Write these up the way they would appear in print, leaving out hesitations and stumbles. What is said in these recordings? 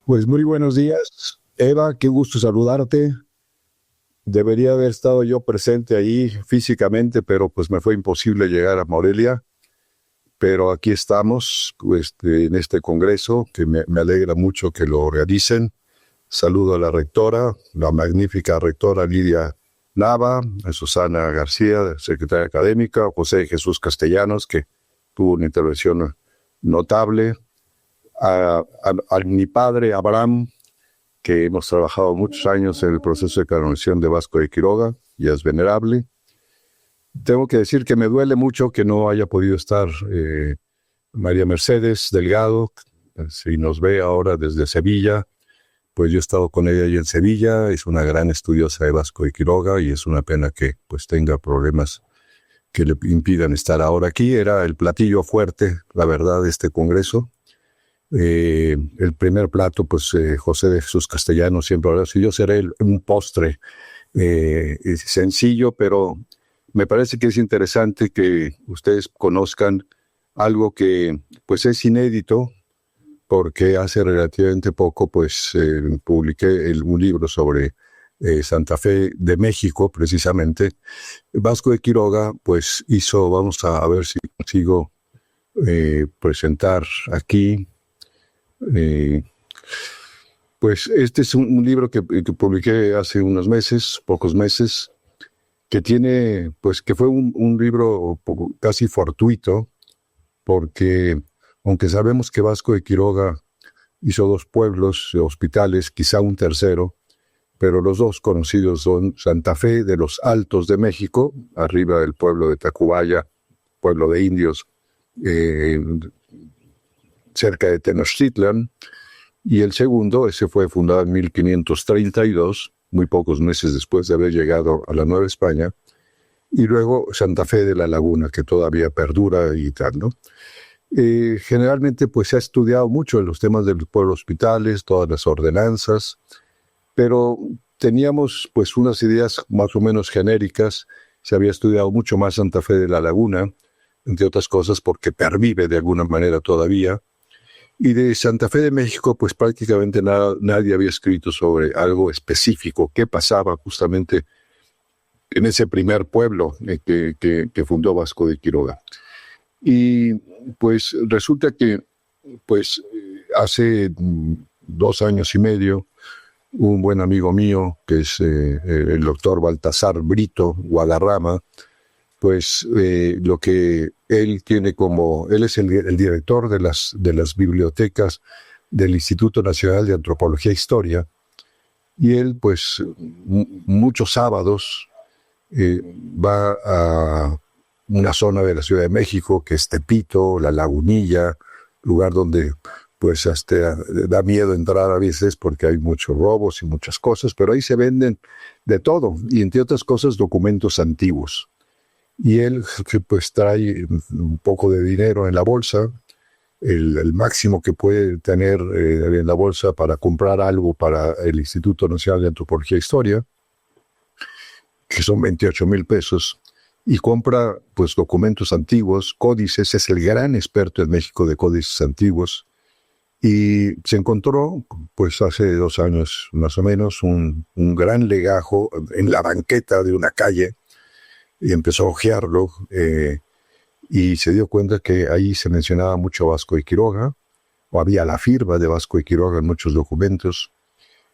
Pues muy buenos días, Eva, qué gusto saludarte. Debería haber estado yo presente ahí físicamente, pero pues me fue imposible llegar a Morelia. Pero aquí estamos, en este congreso, que me alegra mucho que lo realicen. Saludo a la rectora, la magnífica rectora Lidia Nava, a Susana García, secretaria académica, a José Jesús Castellanos, que tuvo una intervención notable, a mi padre Abraham, que hemos trabajado muchos años en el proceso de canonización de Vasco de Quiroga, y es venerable. Tengo que decir que me duele mucho que no haya podido estar María Mercedes Delgado, si nos ve ahora desde Sevilla. Pues yo he estado con ella ahí en Sevilla, es una gran estudiosa de Vasco de Quiroga y es una pena que pues tenga problemas que le impidan estar ahora aquí. Era el platillo fuerte, la verdad, de este congreso. El primer plato, pues José de Jesús Castellanos siempre habla así, yo seré un postre sencillo, pero me parece que es interesante que ustedes conozcan algo que pues es inédito, porque hace relativamente poco pues publiqué un libro sobre Santa Fe de México, precisamente. Vasco de Quiroga pues hizo, vamos a ver si consigo presentar aquí. Pues este es un libro que publiqué hace unos meses, pocos meses, que tiene, pues que fue un libro casi fortuito, porque aunque sabemos que Vasco de Quiroga hizo dos pueblos, hospitales, quizá un tercero, pero los dos conocidos son Santa Fe de los Altos de México, arriba del pueblo de Tacubaya, pueblo de indios, cerca de Tenochtitlan, y el segundo, ese fue fundado en 1532, muy pocos meses después de haber llegado a la Nueva España, y luego Santa Fe de la Laguna, que todavía perdura y tal, ¿no? Generalmente pues se ha estudiado mucho en los temas de los pueblos hospitales, todas las ordenanzas, pero teníamos pues unas ideas más o menos genéricas. Se había estudiado mucho más Santa Fe de la Laguna, entre otras cosas porque pervive de alguna manera todavía. Y de Santa Fe de México, pues prácticamente nadie había escrito sobre algo específico, qué pasaba justamente en ese primer pueblo que fundó Vasco de Quiroga. Y pues resulta que pues hace 2 años y medio, un buen amigo mío, que es el doctor Baltasar Brito Guadarrama, pues lo que él tiene él es el director de las bibliotecas del Instituto Nacional de Antropología e Historia, y él pues muchos sábados va a una zona de la Ciudad de México que es Tepito, La Lagunilla, lugar donde pues hasta da miedo entrar a veces porque hay muchos robos y muchas cosas, pero ahí se venden de todo, y entre otras cosas documentos antiguos. Y él pues trae un poco de dinero en la bolsa, el máximo que puede tener en la bolsa para comprar algo para el Instituto Nacional de Antropología e Historia, que son 28,000 pesos, y compra pues documentos antiguos, códices. Es el gran experto en México de códices antiguos, y se encontró pues hace 2 años más o menos un gran legajo en la banqueta de una calle, y empezó a hojearlo, y se dio cuenta que ahí se mencionaba mucho Vasco de Quiroga, o había la firma de Vasco de Quiroga en muchos documentos.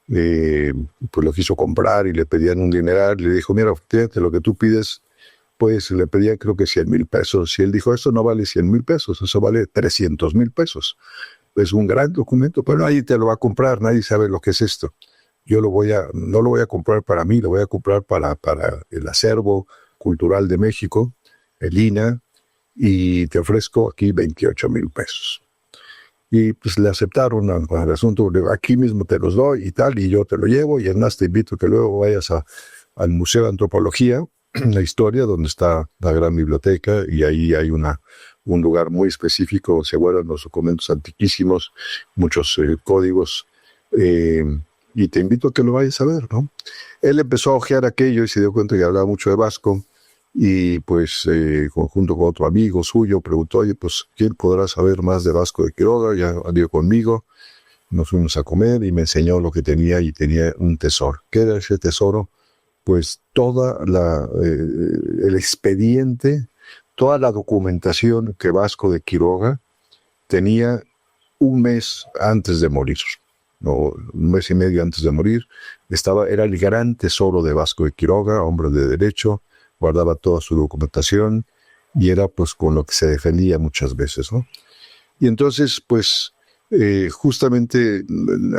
Pues lo quiso comprar y le pedían un dineral. Le dijo, mira, fíjate, lo que tú pides, pues le pedían creo que 100,000 pesos. Y él dijo, esto no vale 100,000 pesos, eso vale 300,000 pesos. Es un gran documento, pero nadie te lo va a comprar, nadie sabe lo que es esto. Yo no lo voy a comprar para mí, lo voy a comprar para el acervo cultural de México, el INAH, y te ofrezco aquí 28,000 pesos. Y pues le aceptaron al asunto, aquí mismo te los doy y tal, y yo te lo llevo, y además te invito a que luego vayas al Museo de Antropología, la historia, donde está la gran biblioteca, y ahí hay un lugar muy específico, se guardan los documentos antiquísimos, muchos códigos, y te invito a que lo vayas a ver, ¿no? Él empezó a hojear aquello y se dio cuenta que hablaba mucho de Vasco, y pues junto con otro amigo suyo preguntó, oye, pues ¿quién podrá saber más de Vasco de Quiroga? Ya dio conmigo, nos fuimos a comer y me enseñó lo que tenía y tenía un tesoro. ¿Qué era ese tesoro? Pues el expediente, toda la documentación que Vasco de Quiroga tenía un mes antes de morir, no, un mes y medio antes de morir. Era el gran tesoro de Vasco de Quiroga, hombre de derecho, guardaba toda su documentación y era pues con lo que se defendía muchas veces, ¿no? Y entonces, pues, justamente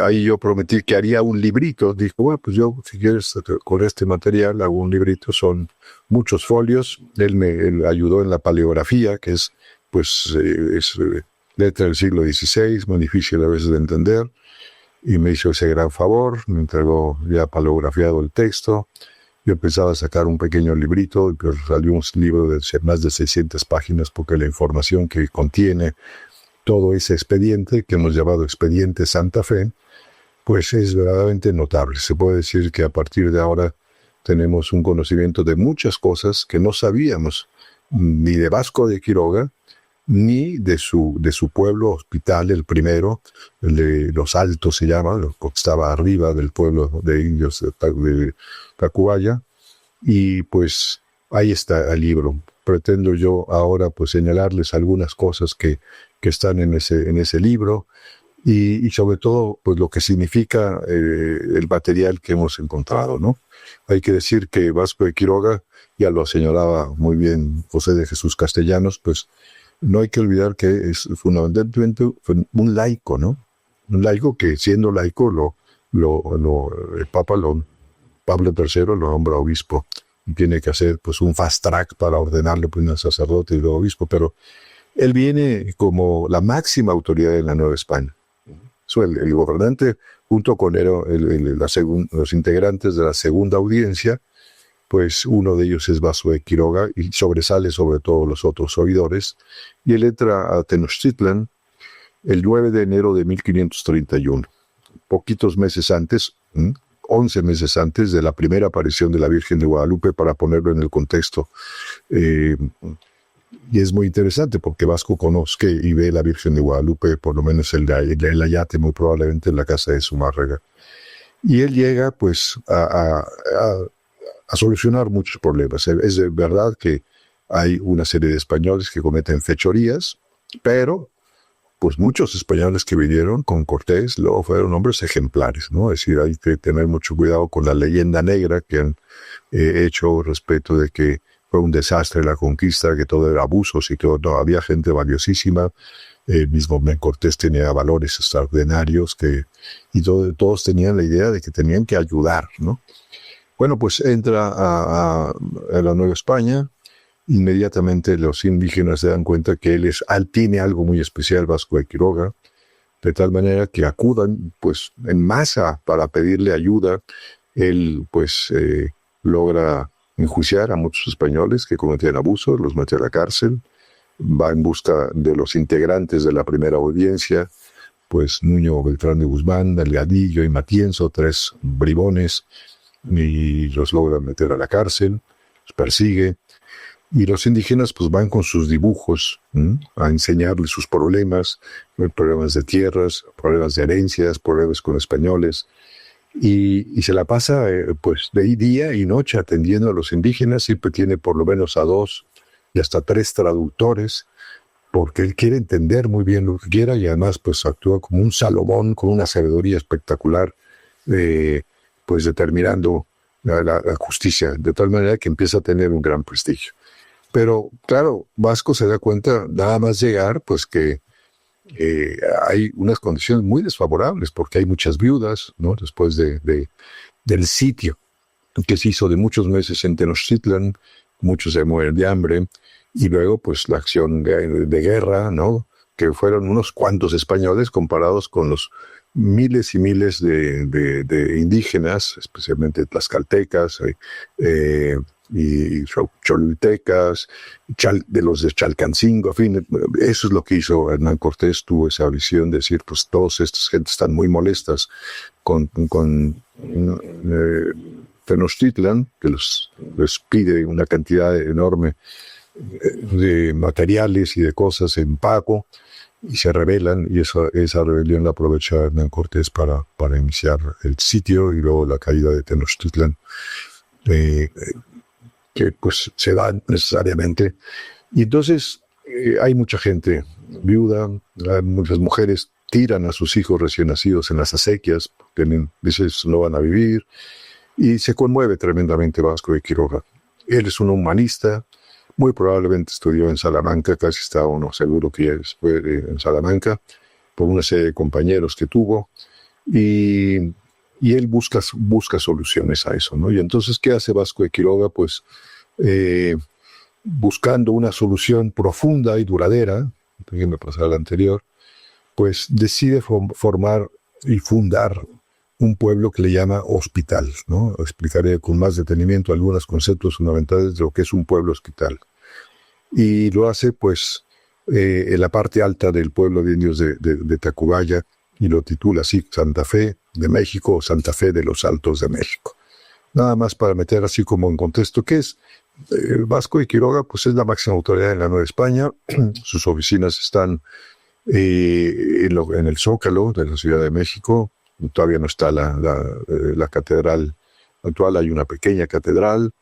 ahí yo prometí que haría un librito. Dijo, bueno, pues yo, si quieres, con este material hago un librito, son muchos folios. Él ayudó en la paleografía, que es, pues, letra del siglo XVI, muy difícil a veces de entender, y me hizo ese gran favor, me entregó ya paleografiado el texto. Yo pensaba sacar un pequeño librito, pero salió un libro de más de 600 páginas, porque la información que contiene todo ese expediente, que hemos llamado Expediente Santa Fe, pues es verdaderamente notable. Se puede decir que a partir de ahora tenemos un conocimiento de muchas cosas que no sabíamos, ni de Vasco de Quiroga, ni de su pueblo hospital, el primero, el de Los Altos se llama, que estaba arriba del pueblo de indios de Tacubaya, y pues ahí está el libro. Pretendo yo ahora pues señalarles algunas cosas que están en ese libro y sobre todo pues lo que significa el material que hemos encontrado, ¿no? Hay que decir que Vasco de Quiroga, ya lo señalaba muy bien José de Jesús Castellanos, pues no hay que olvidar que es fundamentalmente un laico, ¿no? Un laico que siendo laico el Papa Pablo III lo nombra obispo y tiene que hacer pues un fast track para ordenarle pues un sacerdote y luego obispo, pero él viene como la máxima autoridad en la Nueva España. El gobernante, junto con los integrantes de la segunda audiencia, pues uno de ellos es Vasco de Quiroga y sobresale sobre todos los otros oidores. Y él entra a Tenochtitlan el 9 de enero de 1531, poquitos meses antes, 11 meses antes de la primera aparición de la Virgen de Guadalupe, para ponerlo en el contexto. Y es muy interesante porque Vasco conoce y ve la Virgen de Guadalupe, por lo menos el ayate, muy probablemente en la casa de Zumárraga. Y él llega pues a solucionar muchos problemas. Es de verdad que hay una serie de españoles que cometen fechorías, pero pues muchos españoles que vinieron con Cortés luego fueron hombres ejemplares, ¿no? Es decir, hay que tener mucho cuidado con la leyenda negra que han hecho respecto de que fue un desastre la conquista, que todo era abusos y todo. No, había gente valiosísima. El mismo Cortés tenía valores extraordinarios y todos tenían la idea de que tenían que ayudar, ¿no? Bueno, pues entra a la Nueva España. Inmediatamente los indígenas se dan cuenta que él tiene algo muy especial, Vasco de Quiroga, de tal manera que acudan pues en masa para pedirle ayuda. Él pues logra enjuiciar a muchos españoles que cometían abusos, los mete a la cárcel, va en busca de los integrantes de la primera audiencia, pues Nuño Beltrán de Guzmán, Delgadillo y Matienzo, 3 bribones, y los logra meter a la cárcel, los persigue, y los indígenas pues van con sus dibujos a enseñarles sus problemas de tierras, problemas de herencias, problemas con españoles, y se la pasa pues de día y noche atendiendo a los indígenas. Siempre tiene por lo menos a 2 y hasta 3 traductores, porque él quiere entender muy bien lo que quiera, y además pues actúa como un Salomón con una sabiduría espectacular, pues determinando la justicia, de tal manera que empieza a tener un gran prestigio. Pero claro, Vasco se da cuenta, nada más llegar, pues que hay unas condiciones muy desfavorables, porque hay muchas viudas, ¿no? Después del sitio que se hizo de muchos meses en Tenochtitlan, muchos se mueren de hambre, y luego pues la acción de guerra, ¿no? Que fueron unos cuantos españoles comparados con los miles y miles de indígenas, especialmente tlaxcaltecas, y cholultecas, de los de Chalcancingo, en fin, eso es lo que hizo Hernán Cortés. Tuvo esa visión de decir, pues todas estas gentes están muy molestas con Tenochtitlan, que les pide una cantidad enorme de materiales y de cosas en pago, y se rebelan, y esa rebelión la aprovecha Hernán Cortés para iniciar el sitio y luego la caída de Tenochtitlan, que pues se da necesariamente. Y entonces hay mucha gente viuda, muchas mujeres tiran a sus hijos recién nacidos en las acequias, porque dices no van a vivir, y se conmueve tremendamente Vasco de Quiroga. Él es un humanista, muy probablemente estudió en Salamanca, casi está uno seguro que fue en Salamanca, por una serie de compañeros que tuvo, y él busca soluciones a eso, ¿no? Y entonces, ¿qué hace Vasco de Quiroga? Pues buscando una solución profunda y duradera, déjenme pasar a la anterior, pues decide formar y fundar un pueblo que le llama hospital, ¿no? Explicaré con más detenimiento algunos conceptos fundamentales de lo que es un pueblo hospital. Y lo hace, pues, en la parte alta del pueblo de indios de Tacubaya, y lo titula así, Santa Fe de México o Santa Fe de los Altos de México. Nada más para meter así como en contexto, ¿qué es? Vasco de Quiroga, pues es la máxima autoridad en la Nueva España. Sus oficinas están en el Zócalo de la Ciudad de México. Todavía no está la catedral actual, hay una pequeña catedral,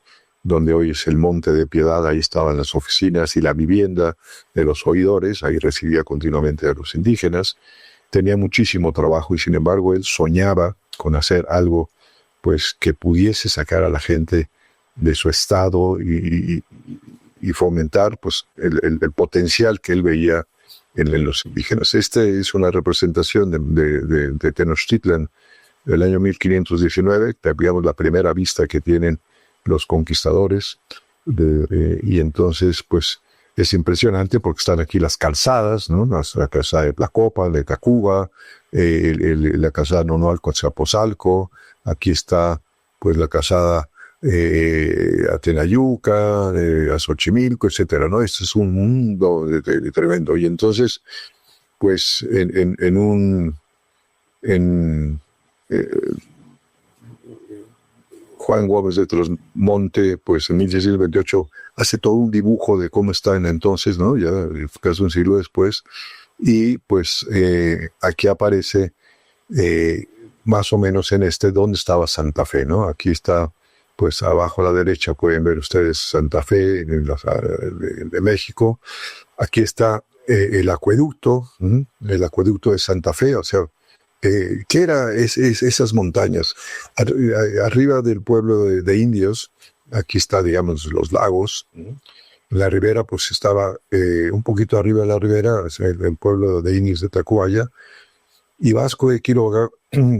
donde hoy es el Monte de Piedad, ahí estaban las oficinas y la vivienda de los oidores, ahí recibía continuamente a los indígenas. Tenía muchísimo trabajo y sin embargo él soñaba con hacer algo pues que pudiese sacar a la gente de su estado y fomentar pues el potencial que él veía en los indígenas. Esta es una representación de Tenochtitlan del año 1519, digamos la primera vista que tienen los conquistadores, y entonces pues es impresionante porque están aquí las calzadas, ¿no? La calzada de Tlacopa, de Tacuba, la calzada Nonoalco-Azcapotzalco, aquí está pues la calzada a Tenayuca, a Xochimilco, etcétera, ¿no? Este es un mundo tremendo. Y entonces, pues, Juan Gómez de Trasmonte, pues en 1628 hace todo un dibujo de cómo está en entonces, ¿no? Ya casi un siglo después, y pues aquí aparece más o menos en donde estaba Santa Fe, ¿no? Aquí está, pues abajo a la derecha pueden ver ustedes Santa Fe de México. Aquí está el acueducto de Santa Fe, o sea, ¿qué era esas montañas? Arriba del pueblo de indios, aquí está, digamos, los lagos. La ribera, pues estaba un poquito arriba de la ribera, el pueblo de indios de Tacubaya. Y Vasco de Quiroga,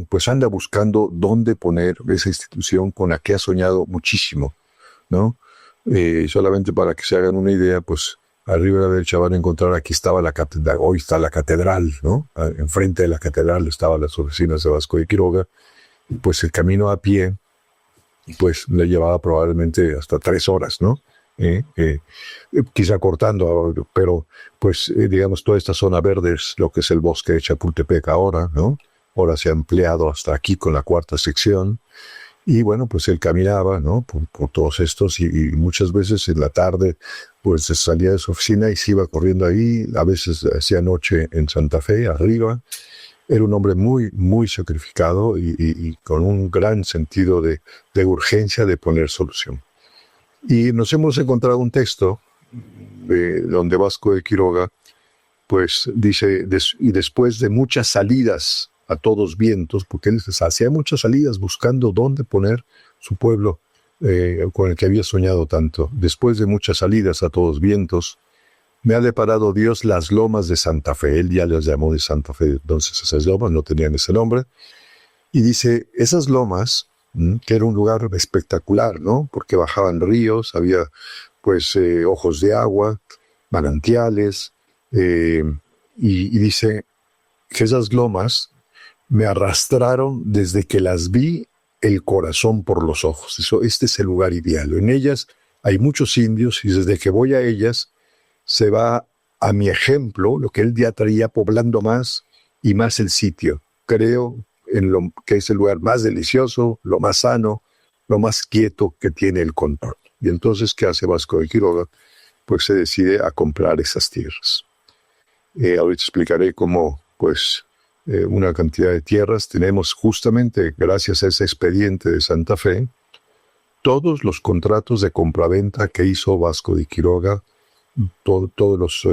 pues anda buscando dónde poner esa institución con la que ha soñado muchísimo, ¿no? Solamente para que se hagan una idea, pues arriba a la derecha van a encontrar, aquí estaba la catedral, hoy está la catedral, ¿no? Enfrente de la catedral estaban las oficinas de Vasco de Quiroga, y pues el camino a pie, pues le llevaba probablemente hasta 3 horas, ¿no? Quizá cortando, pero pues digamos toda esta zona verde es lo que es el bosque de Chapultepec ahora, ¿no? Ahora se ha ampliado hasta aquí con la 4ª sección. Y bueno, pues él caminaba, ¿no? Por todos estos y muchas veces en la tarde pues salía de su oficina y se iba corriendo ahí. A veces hacía noche en Santa Fe, arriba. Era un hombre muy, muy sacrificado y con un gran sentido de urgencia de poner solución. Y nos hemos encontrado un texto donde Vasco de Quiroga pues dice, y después de muchas salidas a todos vientos, porque él hacía muchas salidas buscando dónde poner su pueblo con el que había soñado tanto. Después de muchas salidas a todos vientos, me ha deparado Dios las lomas de Santa Fe. Él ya las llamó de Santa Fe, entonces esas lomas no tenían ese nombre. Y dice, esas lomas, que era un lugar espectacular, ¿no? Porque bajaban ríos, había pues ojos de agua, manantiales, y dice que esas lomas me arrastraron desde que las vi el corazón por los ojos. Este es el lugar ideal. En ellas hay muchos indios y desde que voy a ellas se va a mi ejemplo, lo que él ya traía poblando más y más el sitio. Creo en lo que es el lugar más delicioso, lo más sano, lo más quieto que tiene el contorno. Y entonces, ¿qué hace Vasco de Quiroga? Pues se decide a comprar esas tierras. Ahorita explicaré cómo, pues, una cantidad de tierras tenemos justamente gracias a ese expediente de Santa Fe, todos los contratos de compraventa que hizo Vasco de Quiroga, todos los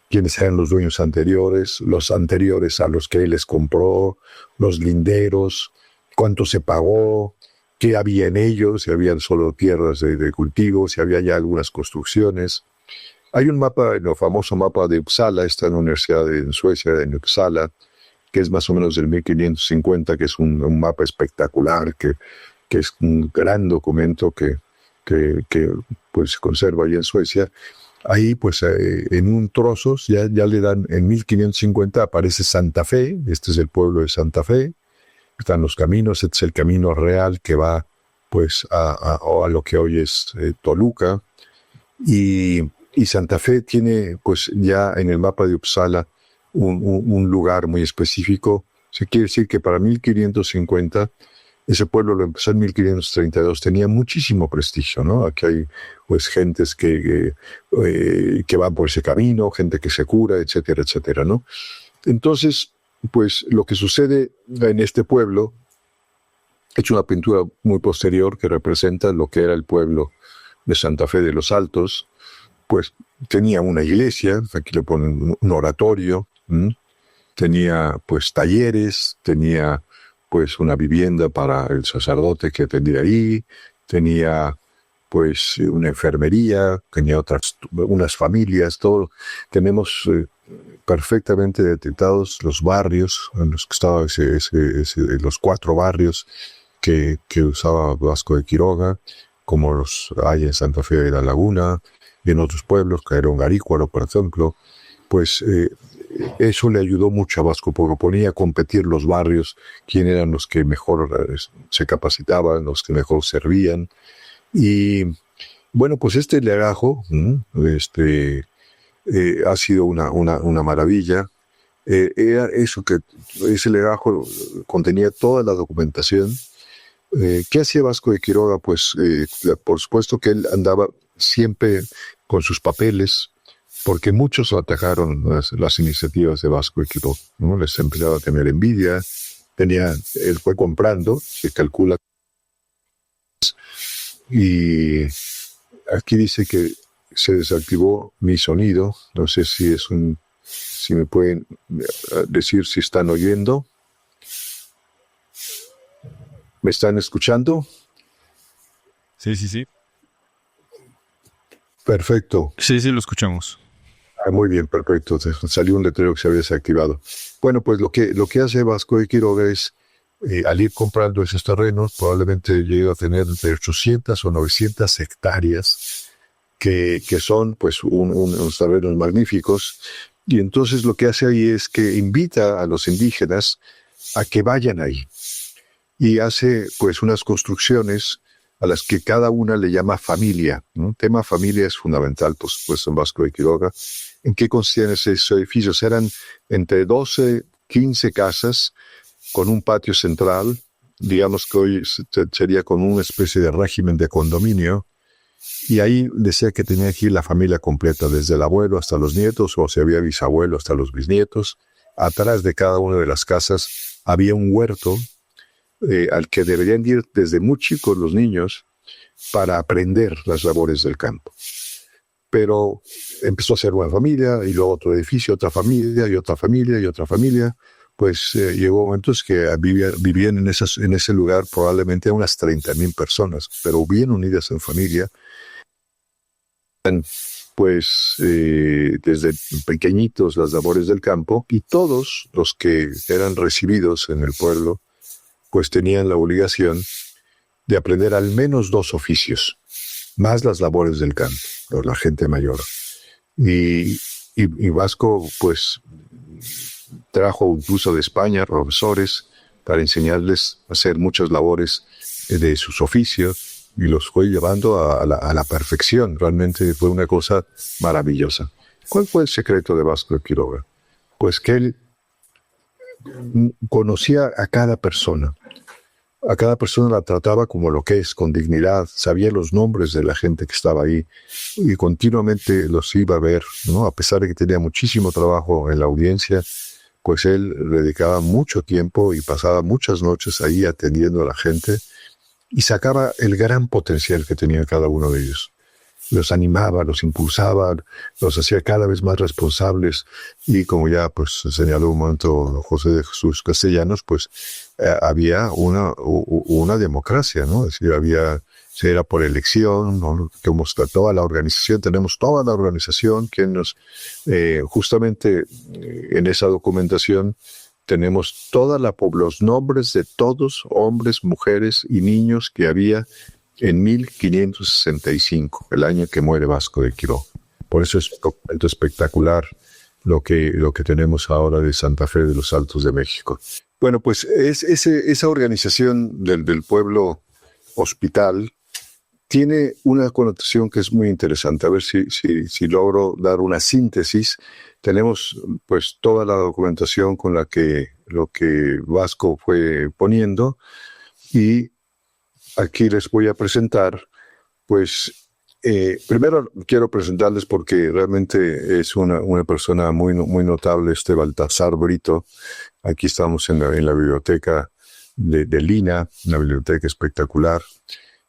quienes eran los dueños anteriores, los anteriores a los que él les compró, los linderos, cuánto se pagó, qué había en ellos, si habían solo tierras de cultivo, si había ya algunas construcciones. Hay un mapa, el famoso mapa de Uppsala, está en la Universidad de Suecia, en Uppsala, que es más o menos del 1550, que es un mapa espectacular, que es un gran documento que pues, se conserva allí en Suecia. Ahí, pues, en un trozo, ya le dan, en 1550 aparece Santa Fe, este es el pueblo de Santa Fe, están los caminos, este es el camino real que va, pues, a lo que hoy es Toluca, y Santa Fe tiene, pues, ya en el mapa de Uppsala un lugar muy específico. Se quiere decir que para 1550 ese pueblo lo empezó en 1532, tenía muchísimo prestigio, ¿no? Aquí hay, pues, gentes que van por ese camino, gente que se cura, etcétera, etcétera, ¿no? Entonces, pues, lo que sucede en este pueblo, he hecho una pintura muy posterior que representa lo que era el pueblo de Santa Fe de los Altos, pues, tenía una iglesia, aquí le ponen un oratorio, tenía, pues, talleres, tenía, pues, una vivienda para el sacerdote que atendía ahí, tenía, pues, una enfermería, tenía unas familias, todo. Tenemos perfectamente detectados los barrios en los que estaba los 4 barrios que usaba Vasco de Quiroga, como los hay en Santa Fe de la Laguna, y en otros pueblos, que era un Garícuaro, por ejemplo. Pues eso le ayudó mucho a Vasco, porque ponía a competir los barrios, quién eran los que mejor se capacitaban, los que mejor servían. Y bueno, pues este legajo ha sido una maravilla. Era eso, que ese legajo contenía toda la documentación. ¿Qué hacía Vasco de Quiroga? Pues por supuesto que él andaba siempre con sus papeles, porque muchos atacaron las iniciativas de Vasco de Quiroga, ¿no? Les empezaba a tener envidia. Él fue comprando, se calcula, y aquí dice que se desactivó mi sonido. No sé si me pueden decir si están oyendo. ¿Me están escuchando? Sí, sí, sí. Perfecto. Sí, sí, lo escuchamos. Muy bien, perfecto. Salió un letrero que se había desactivado. Bueno, pues lo que hace Vasco de Quiroga es, al ir comprando esos terrenos, probablemente llega a tener entre 800 o 900 hectáreas, que son, pues, unos terrenos magníficos. Y entonces lo que hace ahí es que invita a los indígenas a que vayan ahí. Y hace, pues, unas construcciones a las que cada una le llama familia, ¿no? El tema familia es fundamental, por supuesto, en Vasco de Quiroga. ¿En qué consistían esos edificios? Eran entre 12, 15 casas con un patio central, digamos que hoy sería con una especie de régimen de condominio, y ahí decía que tenía que ir la familia completa, desde el abuelo hasta los nietos, o si había bisabuelo hasta los bisnietos. Atrás de cada una de las casas había un huerto al que deberían ir desde muy chicos los niños para aprender las labores del campo. Pero empezó a ser una familia, y luego otro edificio, otra familia, y otra familia, y otra familia. Pues llegó momentos que vivían en ese lugar probablemente unas 30,000 personas, pero bien unidas en familia. Pues desde pequeñitos las labores del campo, y todos los que eran recibidos en el pueblo pues tenían la obligación de aprender al menos 2 oficios, más las labores del campo, la gente mayor. Y Vasco, pues, trajo incluso de España profesores para enseñarles a hacer muchas labores de sus oficios, y los fue llevando a la perfección. Realmente fue una cosa maravillosa. ¿Cuál fue el secreto de Vasco de Quiroga? Pues que él conocía a cada persona. a cada persona la trataba como lo que es, con dignidad, sabía los nombres de la gente que estaba ahí y continuamente los iba a ver, ¿no? A pesar de que tenía muchísimo trabajo en la audiencia, pues él dedicaba mucho tiempo y pasaba muchas noches ahí atendiendo a la gente y sacaba el gran potencial que tenía cada uno de ellos. Los animaba, los impulsaba, los hacía cada vez más responsables y como ya pues señaló un momento José de Jesús Castellanos, pues había una democracia, ¿no? Es decir, se era por elección, ¿no? Como está toda la organización, tenemos toda la organización que nos, justamente en esa documentación tenemos los nombres de todos, hombres, mujeres y niños que había en 1565, el año que muere Vasco de Quiroga. Por eso es un documento espectacular lo que tenemos ahora de Santa Fe de los Altos de México. Bueno, pues esa organización del pueblo hospital tiene una connotación que es muy interesante. A ver si logro dar una síntesis. Tenemos pues toda la documentación con lo que Vasco fue poniendo y aquí les voy a presentar, pues, primero quiero presentarles porque realmente es una persona muy, muy notable, Baltasar Brito. Aquí estamos en la biblioteca de Lina, una biblioteca espectacular,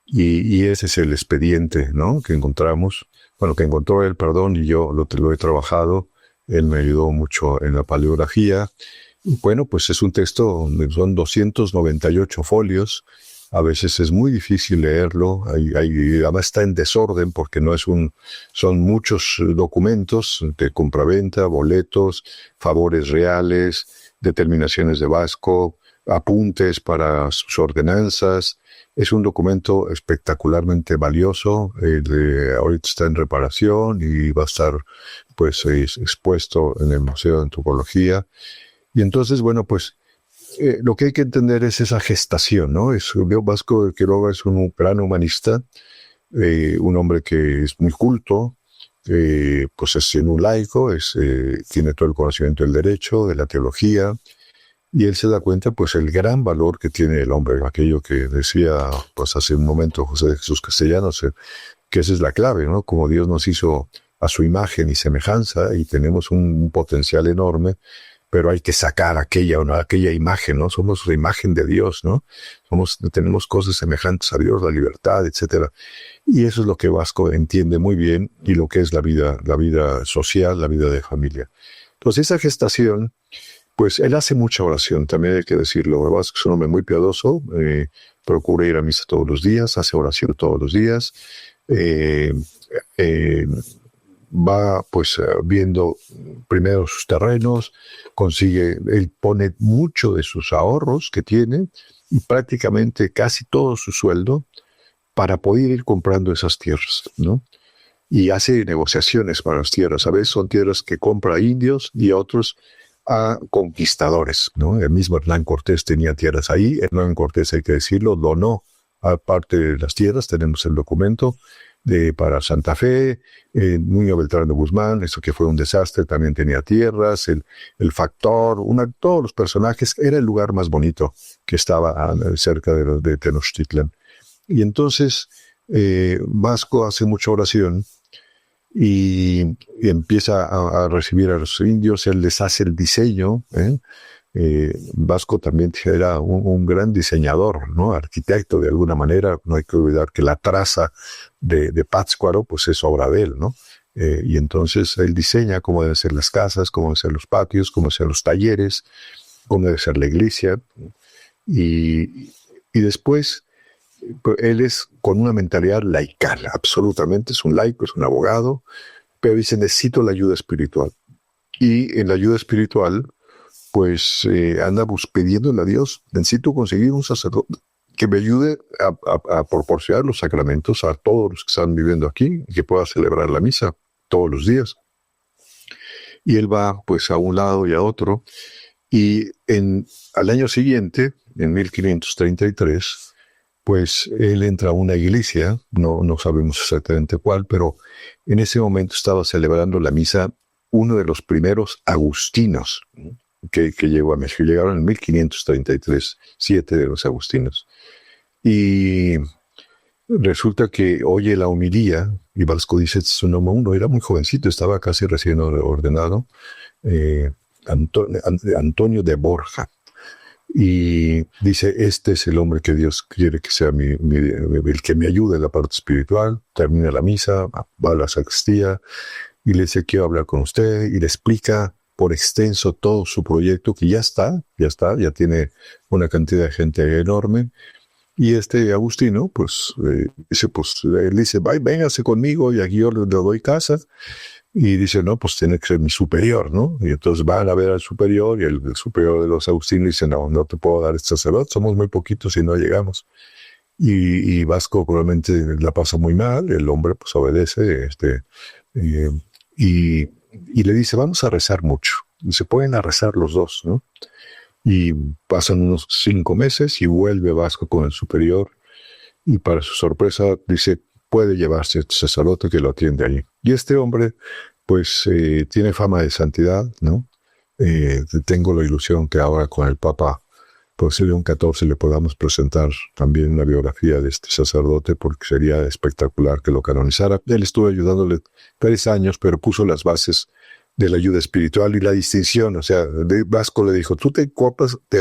y ese es el expediente, ¿no? Que encontramos, bueno, que encontró él, perdón, y yo lo he trabajado. Él me ayudó mucho en la paleografía. Bueno, pues es un texto donde son 298 folios. A veces es muy difícil leerlo, además está en desorden porque son muchos documentos de compraventa, boletos, favores reales, determinaciones de Vasco, apuntes para sus ordenanzas. Es un documento espectacularmente valioso, ahorita está en reparación y va a estar pues expuesto en el Museo de Antropología. Y entonces, bueno, pues lo que hay que entender es esa gestación, ¿no? Vasco de Quiroga es un gran humanista, un hombre que es muy culto, pues es un laico, tiene todo el conocimiento del derecho, de la teología, y él se da cuenta, pues, el gran valor que tiene el hombre, aquello que decía, pues, hace un momento José de Jesús Castellanos, que esa es la clave, ¿no? Como Dios nos hizo a su imagen y semejanza, y tenemos un potencial enorme, pero hay que sacar aquella imagen, ¿no? Somos la imagen de Dios, ¿no? Tenemos cosas semejantes a Dios, la libertad, etcétera. Y eso es lo que Vasco entiende muy bien y lo que es la vida social, la vida de familia. Entonces, esa gestación, pues él hace mucha oración, también hay que decirlo. Vasco es un hombre muy piadoso, procura ir a misa todos los días, hace oración todos los días, va pues viendo primero sus terrenos, él pone mucho de sus ahorros que tiene y prácticamente casi todo su sueldo para poder ir comprando esas tierras, ¿no? Y hace negociaciones para las tierras. A veces son tierras que compra a indios y a otros a conquistadores, ¿no? El mismo Hernán Cortés tenía tierras ahí. Hernán Cortés, hay que decirlo, donó aparte de las tierras, tenemos el documento, para Santa Fe, Nuño Beltrán de Guzmán, eso que fue un desastre, también tenía tierras, el factor, todos los personajes, era el lugar más bonito que estaba cerca de Tenochtitlan. Y entonces Vasco hace mucha oración y empieza a recibir a los indios, él les hace el diseño, Vasco también era un gran diseñador, ¿no? Arquitecto de alguna manera. No hay que olvidar que la traza de Pátzcuaro pues es obra de él, ¿no? Y entonces él diseña cómo deben ser las casas, cómo deben ser los patios, cómo deben ser los talleres, cómo debe ser la iglesia. Y después pues, él es con una mentalidad laical, absolutamente, es un laico, es un abogado, pero dice, necesito la ayuda espiritual. Y en la ayuda espiritual pues anda pidiéndole a Dios, necesito conseguir un sacerdote que me ayude a proporcionar los sacramentos a todos los que están viviendo aquí y que pueda celebrar la misa todos los días. Y él va pues a un lado y a otro, y al año siguiente, en 1533, pues él entra a una iglesia, no sabemos exactamente cuál, pero en ese momento estaba celebrando la misa uno de los primeros agustinos, que llegó a México. Llegaron en 1533, 7 de los agustinos. Y resulta que oye la homilía, y Vasco dice, su nombre uno era muy jovencito, estaba casi recién ordenado, Antonio de Borja. Y dice, este es el hombre que Dios quiere que sea el que me ayude en la parte espiritual. Termina la misa, va a la sacristía y le dice, quiero hablar con usted, y le explica por extenso todo su proyecto, que ya tiene una cantidad de gente enorme. Y este Agustino, pues, él dice, véngase conmigo y aquí yo le doy casa. Y dice, no, pues tiene que ser mi superior, ¿no? Y entonces van a ver al superior, y el superior de los agustinos dice, no te puedo dar este sacerdote, somos muy poquitos y no llegamos. Y Vasco probablemente la pasa muy mal, el hombre pues obedece, y le dice, vamos a rezar mucho. Y se pueden a rezar los dos, ¿no? Y pasan unos 5 meses y vuelve Vasco con el superior, y para su sorpresa dice, puede llevarse este sacerdote que lo atiende allí. Y este hombre, pues, tiene fama de santidad, ¿no? Tengo la ilusión que ahora con el Papa, por León XIV, le podamos presentar también una biografía de este sacerdote, porque sería espectacular que lo canonizara. Él estuvo ayudándole 3 años, pero puso las bases de la ayuda espiritual y la distinción. O sea, Vasco le dijo, tú te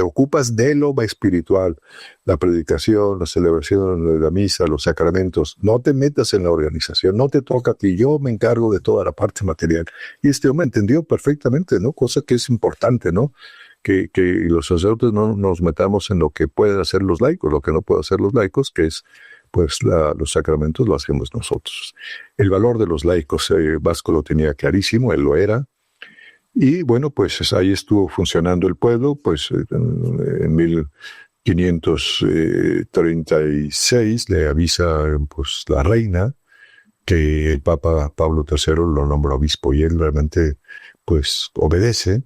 ocupas de lo espiritual, la predicación, la celebración de la misa, los sacramentos. No te metas en la organización, no te toca a ti, yo me encargo de toda la parte material. Y este hombre entendió perfectamente, ¿no? Cosa que es importante, ¿no? Que los sacerdotes no nos metamos en lo que pueden hacer los laicos, lo que no pueden hacer los laicos, que es, pues, los sacramentos lo hacemos nosotros. El valor de los laicos, Vasco lo tenía clarísimo, él lo era. Y bueno, pues ahí estuvo funcionando el pueblo, pues en 1536 le avisa, pues, la reina que el Papa Pablo III lo nombró obispo, y él realmente, pues, obedece,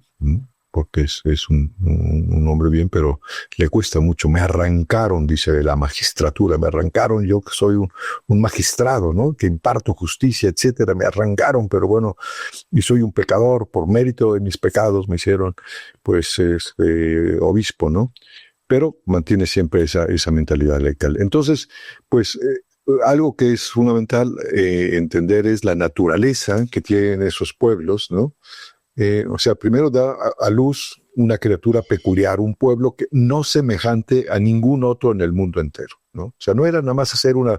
porque es un hombre bien, pero le cuesta mucho. Me arrancaron, dice, de la magistratura, me arrancaron, yo que soy un magistrado, ¿no? Que imparto justicia, etcétera, me arrancaron, pero bueno, y soy un pecador, por mérito de mis pecados me hicieron, pues, obispo, ¿no? Pero mantiene siempre esa mentalidad laical. Entonces, pues, algo que es fundamental entender es la naturaleza que tienen esos pueblos, ¿no? O sea, primero da a luz una criatura peculiar, un pueblo que no semejante a ningún otro en el mundo entero, ¿no? O sea, no era nada más hacer una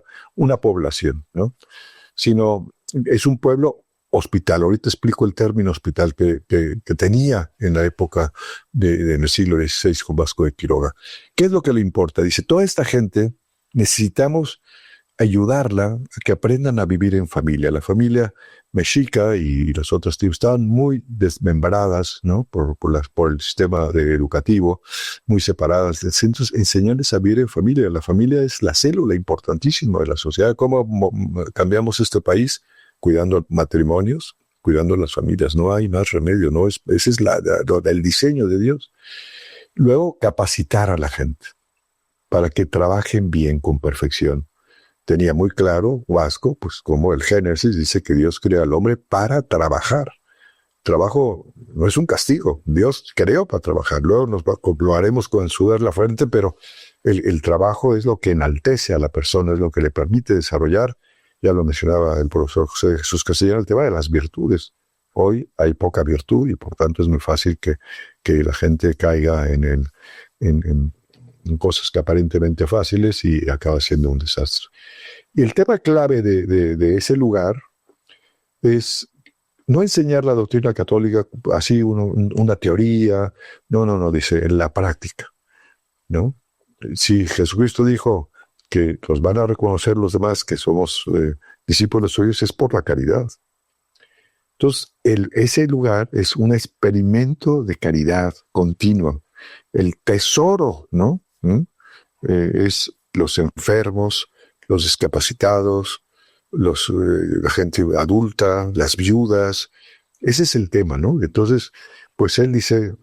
población, ¿no? Sino es un pueblo hospital. Ahorita explico el término hospital que tenía en la época en el siglo XVI con Vasco de Quiroga. ¿Qué es lo que le importa? Dice, toda esta gente necesitamos ayudarla a que aprendan a vivir en familia. La familia mexica y las otras tribus estaban muy desmembradas, ¿no? por el sistema educativo, muy separadas. Entonces, enseñarles a vivir en familia. La familia es la célula importantísima de la sociedad. ¿Cómo cambiamos este país? Cuidando matrimonios, cuidando las familias. No hay más remedio, ¿no? Ese es el diseño de Dios. Luego, capacitar a la gente para que trabajen bien, con perfección. Tenía muy claro Vasco, pues, como el Génesis dice que Dios crea al hombre para trabajar. Trabajo no es un castigo, Dios creó para trabajar. Luego lo haremos con sudar la frente, pero el trabajo es lo que enaltece a la persona, es lo que le permite desarrollar. Ya lo mencionaba el profesor José Jesús Castellano, el tema de las virtudes. Hoy hay poca virtud y por tanto es muy fácil que la gente caiga en cosas que aparentemente fáciles y acaba siendo un desastre. Y el tema clave de ese lugar es no enseñar la doctrina católica así, una teoría. No, dice, en la práctica, ¿no? Si Jesucristo dijo que los van a reconocer los demás que somos discípulos suyos, es por la caridad. Entonces, ese lugar es un experimento de caridad continua. El tesoro, ¿no? Es los enfermos, los discapacitados, la gente adulta, las viudas. Ese es el tema, ¿no? Entonces, pues él dice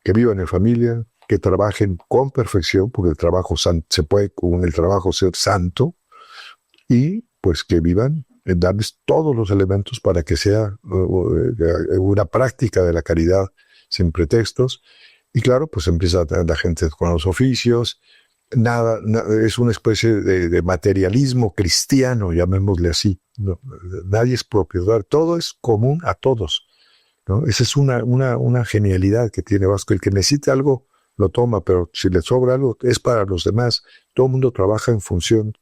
que vivan en familia, que trabajen con perfección, porque el trabajo se puede con el trabajo ser santo, y pues que vivan, darles todos los elementos para que sea una práctica de la caridad sin pretextos. Y claro, pues empieza a tener la gente con los oficios. Es una especie de materialismo cristiano, llamémosle así. No, nadie es propiedad, todo es común a todos, ¿no? Esa es una genialidad que tiene Vasco. El que necesita algo lo toma, pero si le sobra algo es para los demás. Todo el mundo trabaja en función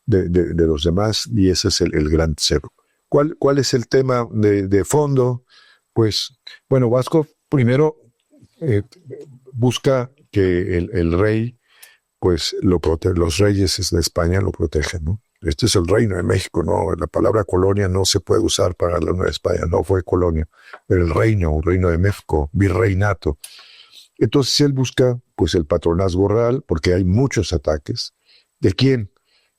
de los demás y ese es el gran cero. ¿Cuál es el tema de fondo? Pues, bueno, Vasco primero busca que el rey, pues los reyes de España lo protegen, ¿no? Este es el reino de México, ¿no? La palabra colonia no se puede usar para la Nueva España, no fue colonia, pero el reino, un reino de México, virreinato. Entonces él busca, pues, el patronazgo real, porque hay muchos ataques. ¿De quién?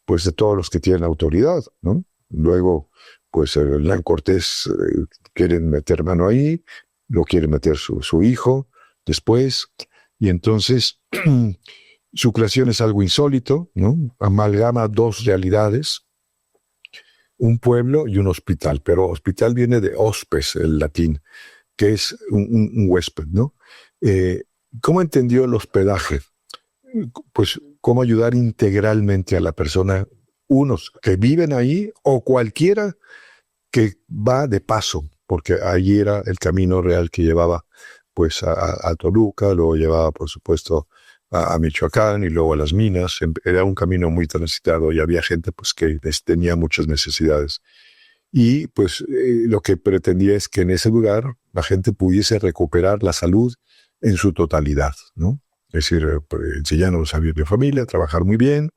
Pues de todos los que tienen autoridad, ¿no? Luego, pues, Hernán Cortés quieren meter mano ahí, lo quiere meter su hijo después, y entonces su creación es algo insólito, ¿no? Amalgama dos realidades, un pueblo y un hospital, pero hospital viene de hospes, el latín, que es un huésped, ¿no? ¿Cómo entendió el hospedaje? Pues cómo ayudar integralmente a la persona, unos que viven ahí o cualquiera que va de paso, porque allí era el camino real que llevaba pues a Toluca, luego llevaba por supuesto a Michoacán y luego a las minas. Era un camino muy transitado y había gente pues que tenía muchas necesidades. Y pues lo que pretendía es que en ese lugar la gente pudiese recuperar la salud en su totalidad, ¿no? Es decir, enseñarnos a vivir de familia, trabajar muy bien,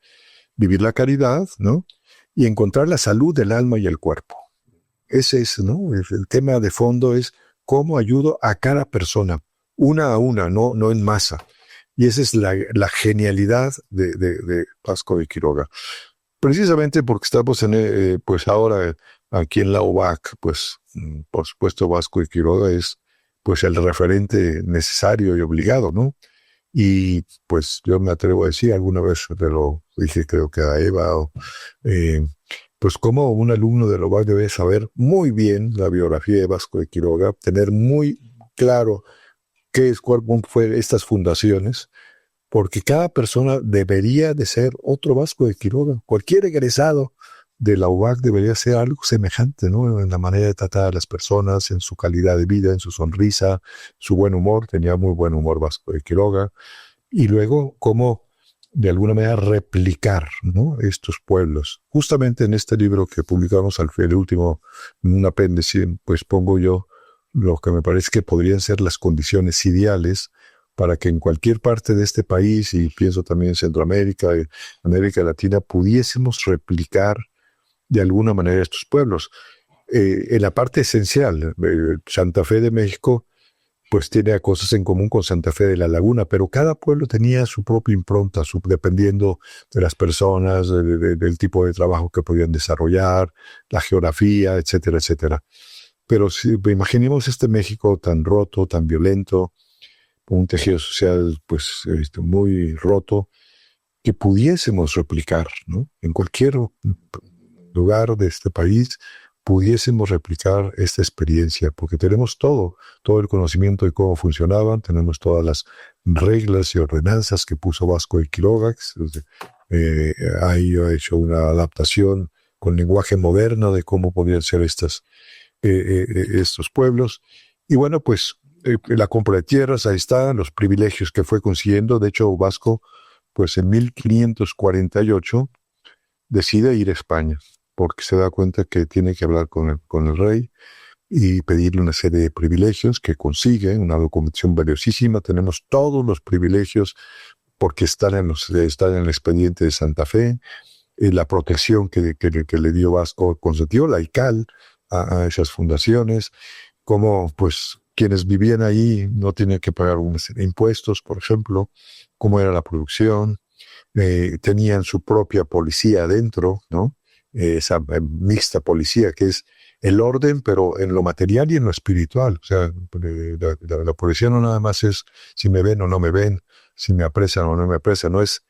vivir la caridad, ¿no? Y encontrar la salud del alma y el cuerpo. Ese es, ¿no? El tema de fondo es cómo ayudo a cada persona, una a una, no en masa. Y esa es la genialidad de Vasco de Quiroga. Precisamente porque estamos pues ahora aquí en la UBAC, pues por supuesto Vasco de Quiroga es pues el referente necesario y obligado, ¿no? Y pues yo me atrevo a decir, alguna vez te lo dije creo que a Eva, pues como un alumno de la UBAC debe saber muy bien la biografía de Vasco de Quiroga, tener muy claro cuáles fueron estas fundaciones, porque cada persona debería de ser otro Vasco de Quiroga. Cualquier egresado de la UBAC debería ser algo semejante, ¿no? En la manera de tratar a las personas, en su calidad de vida, en su sonrisa, su buen humor. Tenía muy buen humor Vasco de Quiroga. Y luego, cómo de alguna manera replicar, ¿no? Estos pueblos. Justamente en este libro que publicamos el último, un apéndice, pues pongo yo lo que me parece que podrían ser las condiciones ideales para que en cualquier parte de este país, y pienso también en Centroamérica y América Latina, pudiésemos replicar de alguna manera estos pueblos. En la parte esencial, Santa Fe de México, pues tiene cosas en común con Santa Fe de la Laguna, pero cada pueblo tenía su propia impronta, dependiendo de las personas, del tipo de trabajo que podían desarrollar, la geografía, etcétera, etcétera. Pero si imaginemos este México tan roto, tan violento, un tejido social pues muy roto, que pudiésemos replicar, ¿no? En cualquier lugar de este país pudiésemos replicar esta experiencia, porque tenemos todo el conocimiento de cómo funcionaban, tenemos todas las reglas y ordenanzas que puso Vasco de Quiroga. Ahí ha hecho una adaptación con lenguaje moderno de cómo podían ser estos pueblos. Y bueno, pues la compra de tierras, ahí están los privilegios que fue consiguiendo. De hecho, Vasco, pues en 1548 decide ir a España, porque se da cuenta que tiene que hablar con el rey y pedirle una serie de privilegios que consigue, una documentación valiosísima. Tenemos todos los privilegios porque están en el expediente de Santa Fe, la protección que le dio Vasco, concedió laical a esas fundaciones, como pues quienes vivían ahí no tenían que pagar impuestos, por ejemplo, cómo era la producción, tenían su propia policía adentro, ¿no? Esa mixta policía que es el orden, pero en lo material y en lo espiritual. O sea, la policía no nada más es si me ven o no me ven, si me aprecian o no me aprecian, no es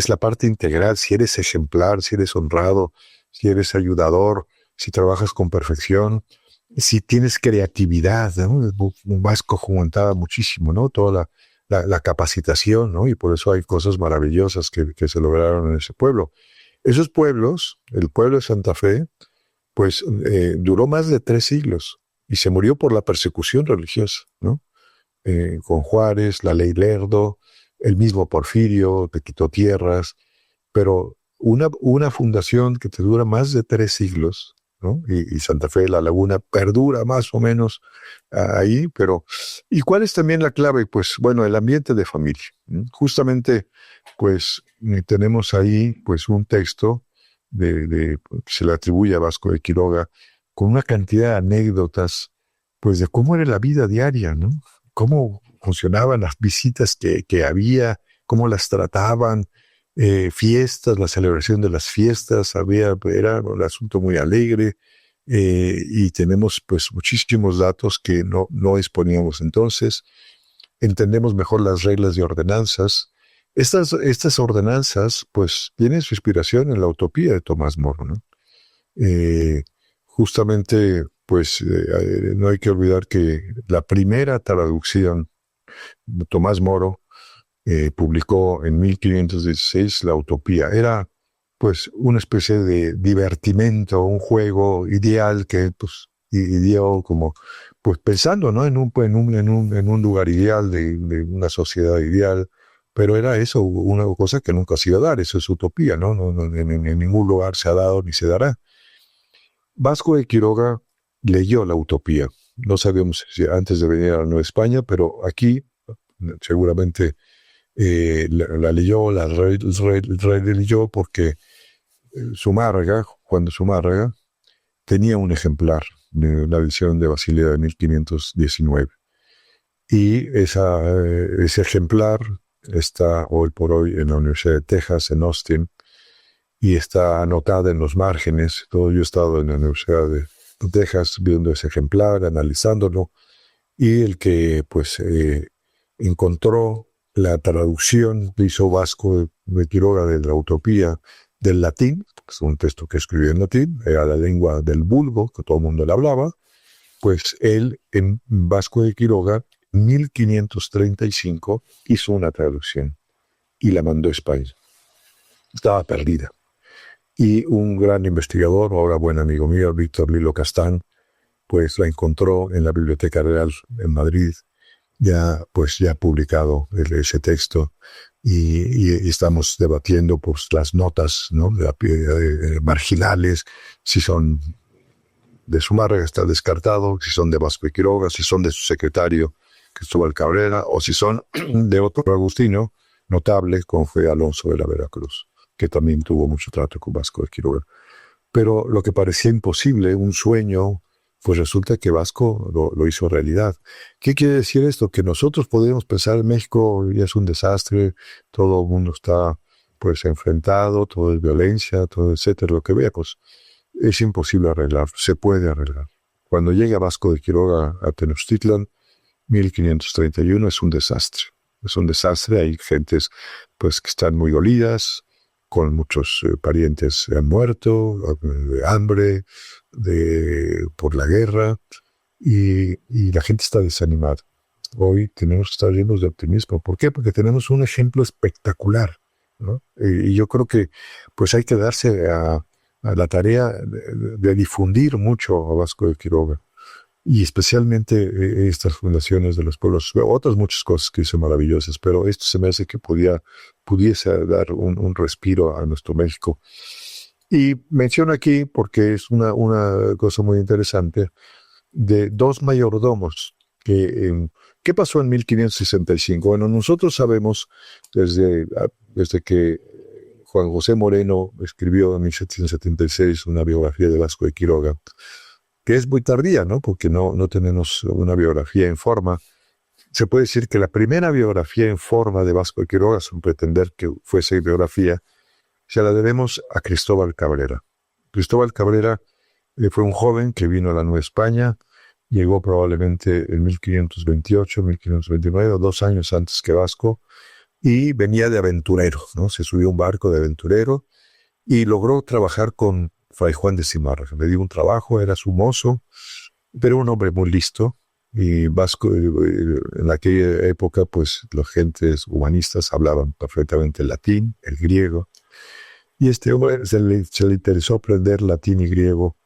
la parte integral, si eres ejemplar, si eres honrado, si eres ayudador, si trabajas con perfección. si tienes creatividad, ¿no? Vasco fomentaba muchísimo, ¿no? Toda la capacitación, ¿no? Y por eso hay cosas maravillosas que se lograron en ese pueblo. Esos pueblos, el pueblo de Santa Fe, pues duró más de 3 siglos y se murió por la persecución religiosa, ¿no? Con Juárez, la ley Lerdo, el mismo Porfirio, te quitó tierras, pero una fundación que te dura más de 3 siglos, ¿no? Y Santa Fe de la Laguna perdura más o menos ahí, pero ¿y cuál es también la clave? Pues bueno, el ambiente de familia. Justamente, pues tenemos ahí pues un texto que se le atribuye a Vasco de Quiroga con una cantidad de anécdotas, pues de cómo era la vida diaria, ¿no? Cómo funcionaban las visitas que había, cómo las trataban, fiestas, la celebración de las fiestas, era un asunto muy alegre, y tenemos pues muchísimos datos que no disponíamos entonces. Entendemos mejor las reglas de ordenanzas. Estas ordenanzas pues tienen su inspiración en la utopía de Tomás Moro, ¿no? Justamente pues no hay que olvidar que la primera traducción de Tomás Moro publicó en 1516 La Utopía. Era pues una especie de divertimento, un juego ideal que pues ideó como pues pensando, ¿no? en un lugar ideal, de una sociedad ideal, pero era eso, una cosa que nunca se iba a dar, eso es utopía, ¿no? En ningún lugar se ha dado ni se dará. Vasco de Quiroga leyó La Utopía. No sabemos si antes de venir a la Nueva España, pero aquí seguramente la leyó, la releyó porque Juan de Zumárraga, tenía un ejemplar de la edición de Basilea de 1519. Y ese ejemplar está hoy por hoy en la Universidad de Texas, en Austin, y está anotada en los márgenes. Yo he estado en la Universidad de Texas viendo ese ejemplar, analizándolo, y el que pues encontró la traducción que hizo Vasco de Quiroga de La Utopía del latín, que es un texto que escribió en latín, era la lengua del vulgo, que todo el mundo le hablaba, pues él, en Vasco de Quiroga, en 1535, hizo una traducción y la mandó a España. Estaba perdida. Y un gran investigador, ahora buen amigo mío, Víctor Lilo Castán, pues la encontró en la Biblioteca Real en Madrid, ya publicado ese texto, y estamos debatiendo pues las notas, ¿no? Marginales, si son de Zumárraga está descartado, si son de Vasco de Quiroga, si son de su secretario Cristóbal Cabrera, o si son de otro agustino notable, como fue Alonso de la Veracruz, que también tuvo mucho trato con Vasco de Quiroga. Pero lo que parecía imposible, un sueño, pues resulta que Vasco lo hizo realidad. ¿Qué quiere decir esto? Que nosotros podemos pensar en México ya es un desastre, todo el mundo está pues enfrentado, todo es violencia, todo etcétera, lo que veamos. Es imposible arreglar, se puede arreglar. Cuando llega Vasco de Quiroga a Tenochtitlan, 1531, es un desastre. Es un desastre, hay gentes pues que están muy dolidas, con muchos parientes han muerto, de hambre, por la guerra, y la gente está desanimada. Hoy tenemos que estar llenos de optimismo. ¿Por qué? Porque tenemos un ejemplo espectacular, ¿no? Y yo creo que pues hay que darse a la tarea de difundir mucho a Vasco de Quiroga, y especialmente estas fundaciones de los pueblos, otras muchas cosas que hizo maravillosas, pero esto se me hace que pudiese dar un respiro a nuestro México. Y menciono aquí, porque es una cosa muy interesante, de 2 mayordomos. ¿Qué pasó en 1565? Bueno, nosotros sabemos desde que Juan José Moreno escribió en 1776 una biografía de Vasco de Quiroga, que es muy tardía, ¿no? Porque no tenemos una biografía en forma. Se puede decir que la primera biografía en forma de Vasco de Quiroga, sin pretender que fuese biografía, se la debemos a Cristóbal Cabrera. Cristóbal Cabrera fue un joven que vino a la Nueva España, llegó probablemente en 1528, 1529, 2 años antes que Vasco, y venía de aventurero, ¿no? Se subió a un barco de aventurero y logró trabajar con Fray Juan de Zumárraga. Le dio un trabajo, era su mozo, pero un hombre muy listo. Y Vasco, en aquella época, pues los gentes humanistas hablaban perfectamente el latín, el griego, y este hombre se le interesó aprender latín y griego,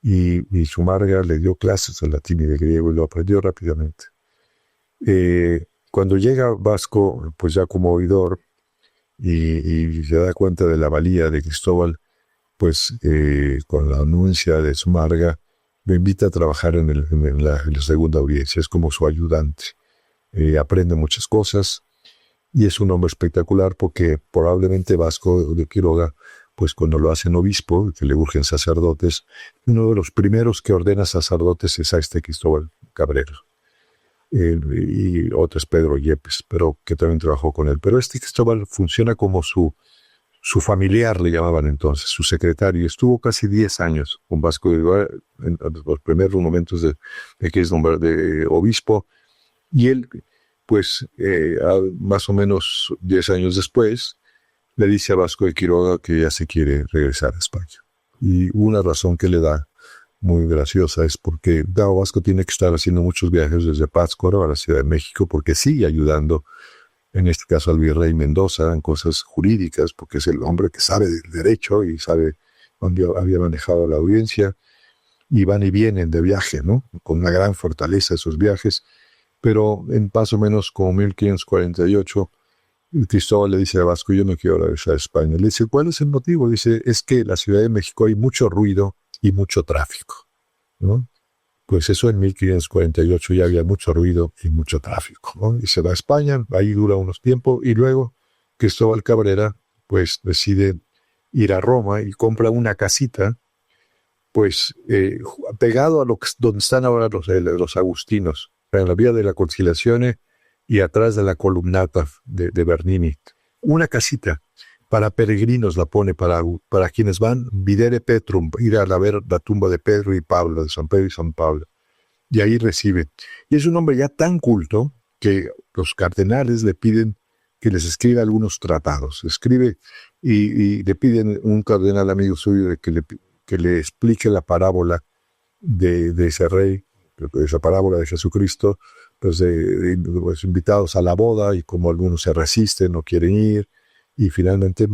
y su Marga le dio clases de latín y de griego y lo aprendió rápidamente. Cuando llega Vasco, pues ya como oidor, y se da cuenta de la valía de Cristóbal, pues con la anuncia de su Marga, lo invita a trabajar en la segunda audiencia, es como su ayudante. Aprende muchas cosas y es un hombre espectacular porque probablemente Vasco de Quiroga, pues cuando lo hacen obispo, que le urgen sacerdotes, uno de los primeros que ordena sacerdotes es a este Cristóbal Cabrera. Y otro es Pedro Yepes, pero que también trabajó con él. Pero este Cristóbal funciona como su familiar, le llamaban entonces, su secretario. Estuvo casi 10 años con Vasco de Quiroga en los primeros momentos de que es nombrado de obispo. Y él, pues, más o menos 10 años después, le dice a Vasco de Quiroga que ya se quiere regresar a España. Y una razón que le da, muy graciosa, es porque Vasco tiene que estar haciendo muchos viajes desde Pátzcuaro a la Ciudad de México porque sigue ayudando, en este caso al virrey Mendoza, en cosas jurídicas, porque es el hombre que sabe del derecho y sabe dónde había manejado la audiencia, y van y vienen de viaje, ¿no? Con una gran fortaleza esos viajes, pero en más o menos como 1548, Cristóbal le dice a Vasco, yo no quiero regresar a España. Le dice, ¿cuál es el motivo? Dice, es que en la Ciudad de México hay mucho ruido y mucho tráfico, ¿no? Pues eso en 1548 ya había mucho ruido y mucho tráfico, ¿no? Y se va a España, ahí dura unos tiempos, y luego Cristóbal Cabrera, pues decide ir a Roma y compra una casita, pues pegado a donde están ahora los agustinos, en la vía de la Conciliazione y atrás de la columnata de Bernini. Una casita para peregrinos la pone, para quienes van, videre Petrum, ir a ver la tumba de Pedro y Pablo, de San Pedro y San Pablo. Y ahí recibe. Y es un hombre ya tan culto que los cardenales le piden que les escriba algunos tratados. Escribe y le piden un cardenal amigo suyo que le explique la parábola de ese rey, esa parábola de Jesucristo, pues de los invitados a la boda y como algunos se resisten, no quieren ir, y finalmente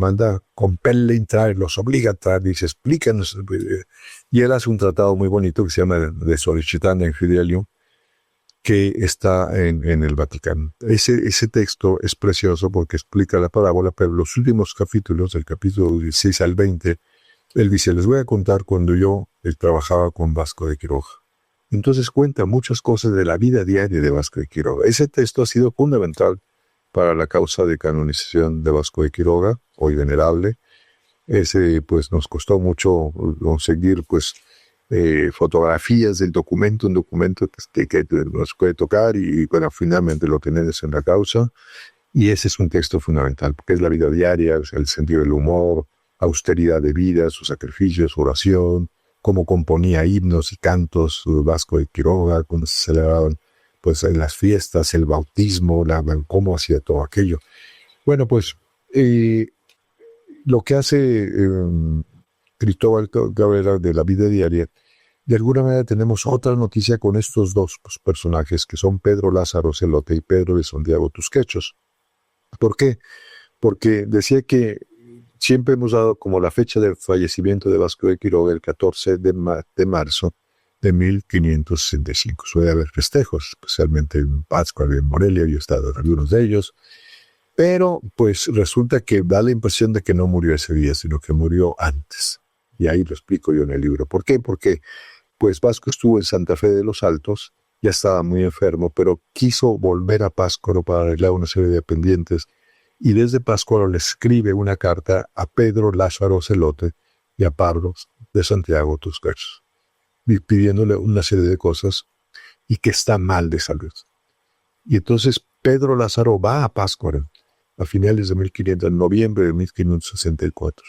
compelle entrar, los obliga a entrar, dice, explícanos. Y él hace un tratado muy bonito que se llama De Sollicitanda Infidelium, que está en el Vaticano. Ese texto es precioso porque explica la parábola, pero los últimos capítulos, del capítulo 16 al 20, él dice, les voy a contar cuando yo trabajaba con Vasco de Quiroga. Entonces cuenta muchas cosas de la vida diaria de Vasco de Quiroga. Ese texto ha sido fundamental para la causa de canonización de Vasco de Quiroga, hoy venerable. Ese, pues, nos costó mucho conseguir, pues, fotografías del documento, un documento que nos puede tocar y, bueno, finalmente lo tenemos en la causa. Y ese es un texto fundamental, porque es la vida diaria, o sea, el sentido del humor, austeridad de vida, sus sacrificios, su oración, cómo componía himnos y cantos Vasco de Quiroga, cómo se celebraban, pues, en las fiestas, el bautismo, cómo hacía todo aquello. Bueno, pues, lo que hace Cristóbal Cabrera de la vida diaria, de alguna manera tenemos otra noticia con estos dos personajes, que son Pedro Lázaro Celote y Pedro de Santiago Tusquechos. ¿Por qué? Porque decía que siempre hemos dado como la fecha del fallecimiento de Vasco de Quiroga el 14 de marzo de 1565. Suele haber festejos, especialmente en Pátzcuaro y en Morelia, yo he estado en algunos de ellos, pero pues resulta que da la impresión de que no murió ese día, sino que murió antes. Y ahí lo explico yo en el libro. ¿Por qué? Porque pues Vasco estuvo en Santa Fe de los Altos, ya estaba muy enfermo, pero quiso volver a Pátzcuaro para arreglar una serie de pendientes, y desde Pátzcuaro le escribe una carta a Pedro Lázaro Celote y a Pablo de Santiago Tusquechos, pidiéndole una serie de cosas y que está mal de salud. Y entonces Pedro Lázaro va a Pátzcuaro a finales de 1500, en noviembre de 1564.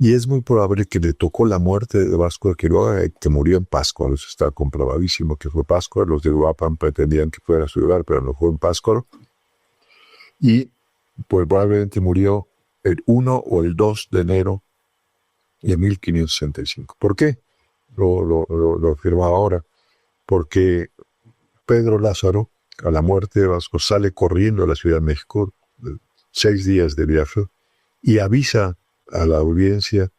Y es muy probable que le tocó la muerte de Vasco de Quiroga, que murió en Pátzcuaro. Está comprobadísimo que fue Pátzcuaro. Los de Uruapan pretendían que fuera su lugar, pero no fue en Pátzcuaro. Y pues probablemente murió el 1 o el 2 de enero de 1565. ¿Por qué? Lo afirmo ahora. porque Pedro Lázaro, a la muerte de Vasco, sale corriendo a la Ciudad de México, 6 días de viaje, y avisa a la audiencia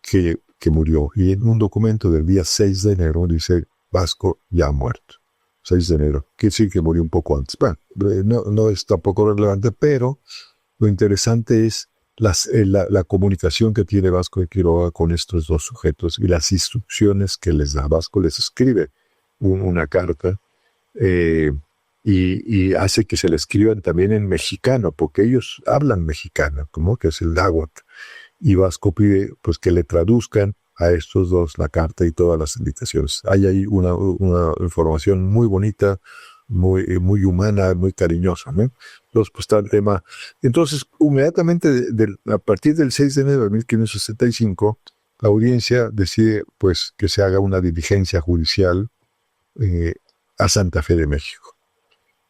que murió. Y en un documento del día 6 de enero dice, Vasco ya ha muerto. 6 de enero. Quiere decir que murió un poco antes. Bueno, no es tampoco relevante, pero lo interesante es la comunicación que tiene Vasco de Quiroga con estos dos sujetos y las instrucciones que les da. Vasco les escribe una carta y hace que se le escriban también en mexicano, porque ellos hablan mexicano, como que es el náhuatl. Y Vasco pide pues, que le traduzcan a estos dos la carta y todas las indicaciones. Hay ahí una información muy bonita, muy humana, muy cariñosa, ¿no? Entonces, pues está el tema. Entonces, inmediatamente, a partir del 6 de enero de 1565, la audiencia decide pues, que se haga una diligencia judicial a Santa Fe de México.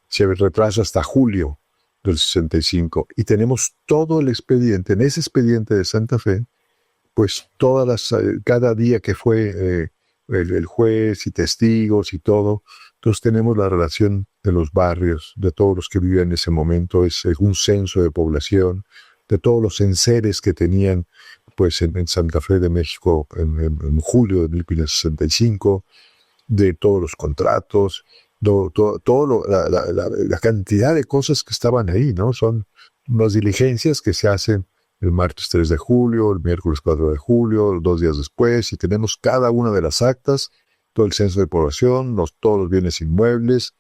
Se retrasa hasta julio del 65 y tenemos todo el expediente. En ese expediente de Santa Fe, pues cada día que fue el juez y testigos y todo, entonces tenemos la relación de los barrios, de todos los que vivían en ese momento, es un censo de población, de todos los enseres que tenían pues en Santa Fe de México en julio de 1565, de todos los contratos, la cantidad de cosas que estaban ahí, ¿no? Son unas diligencias que se hacen el martes 3 de julio, el miércoles 4 de julio, 2 días después, y tenemos cada una de las actas, todo el censo de población, todos los bienes inmuebles,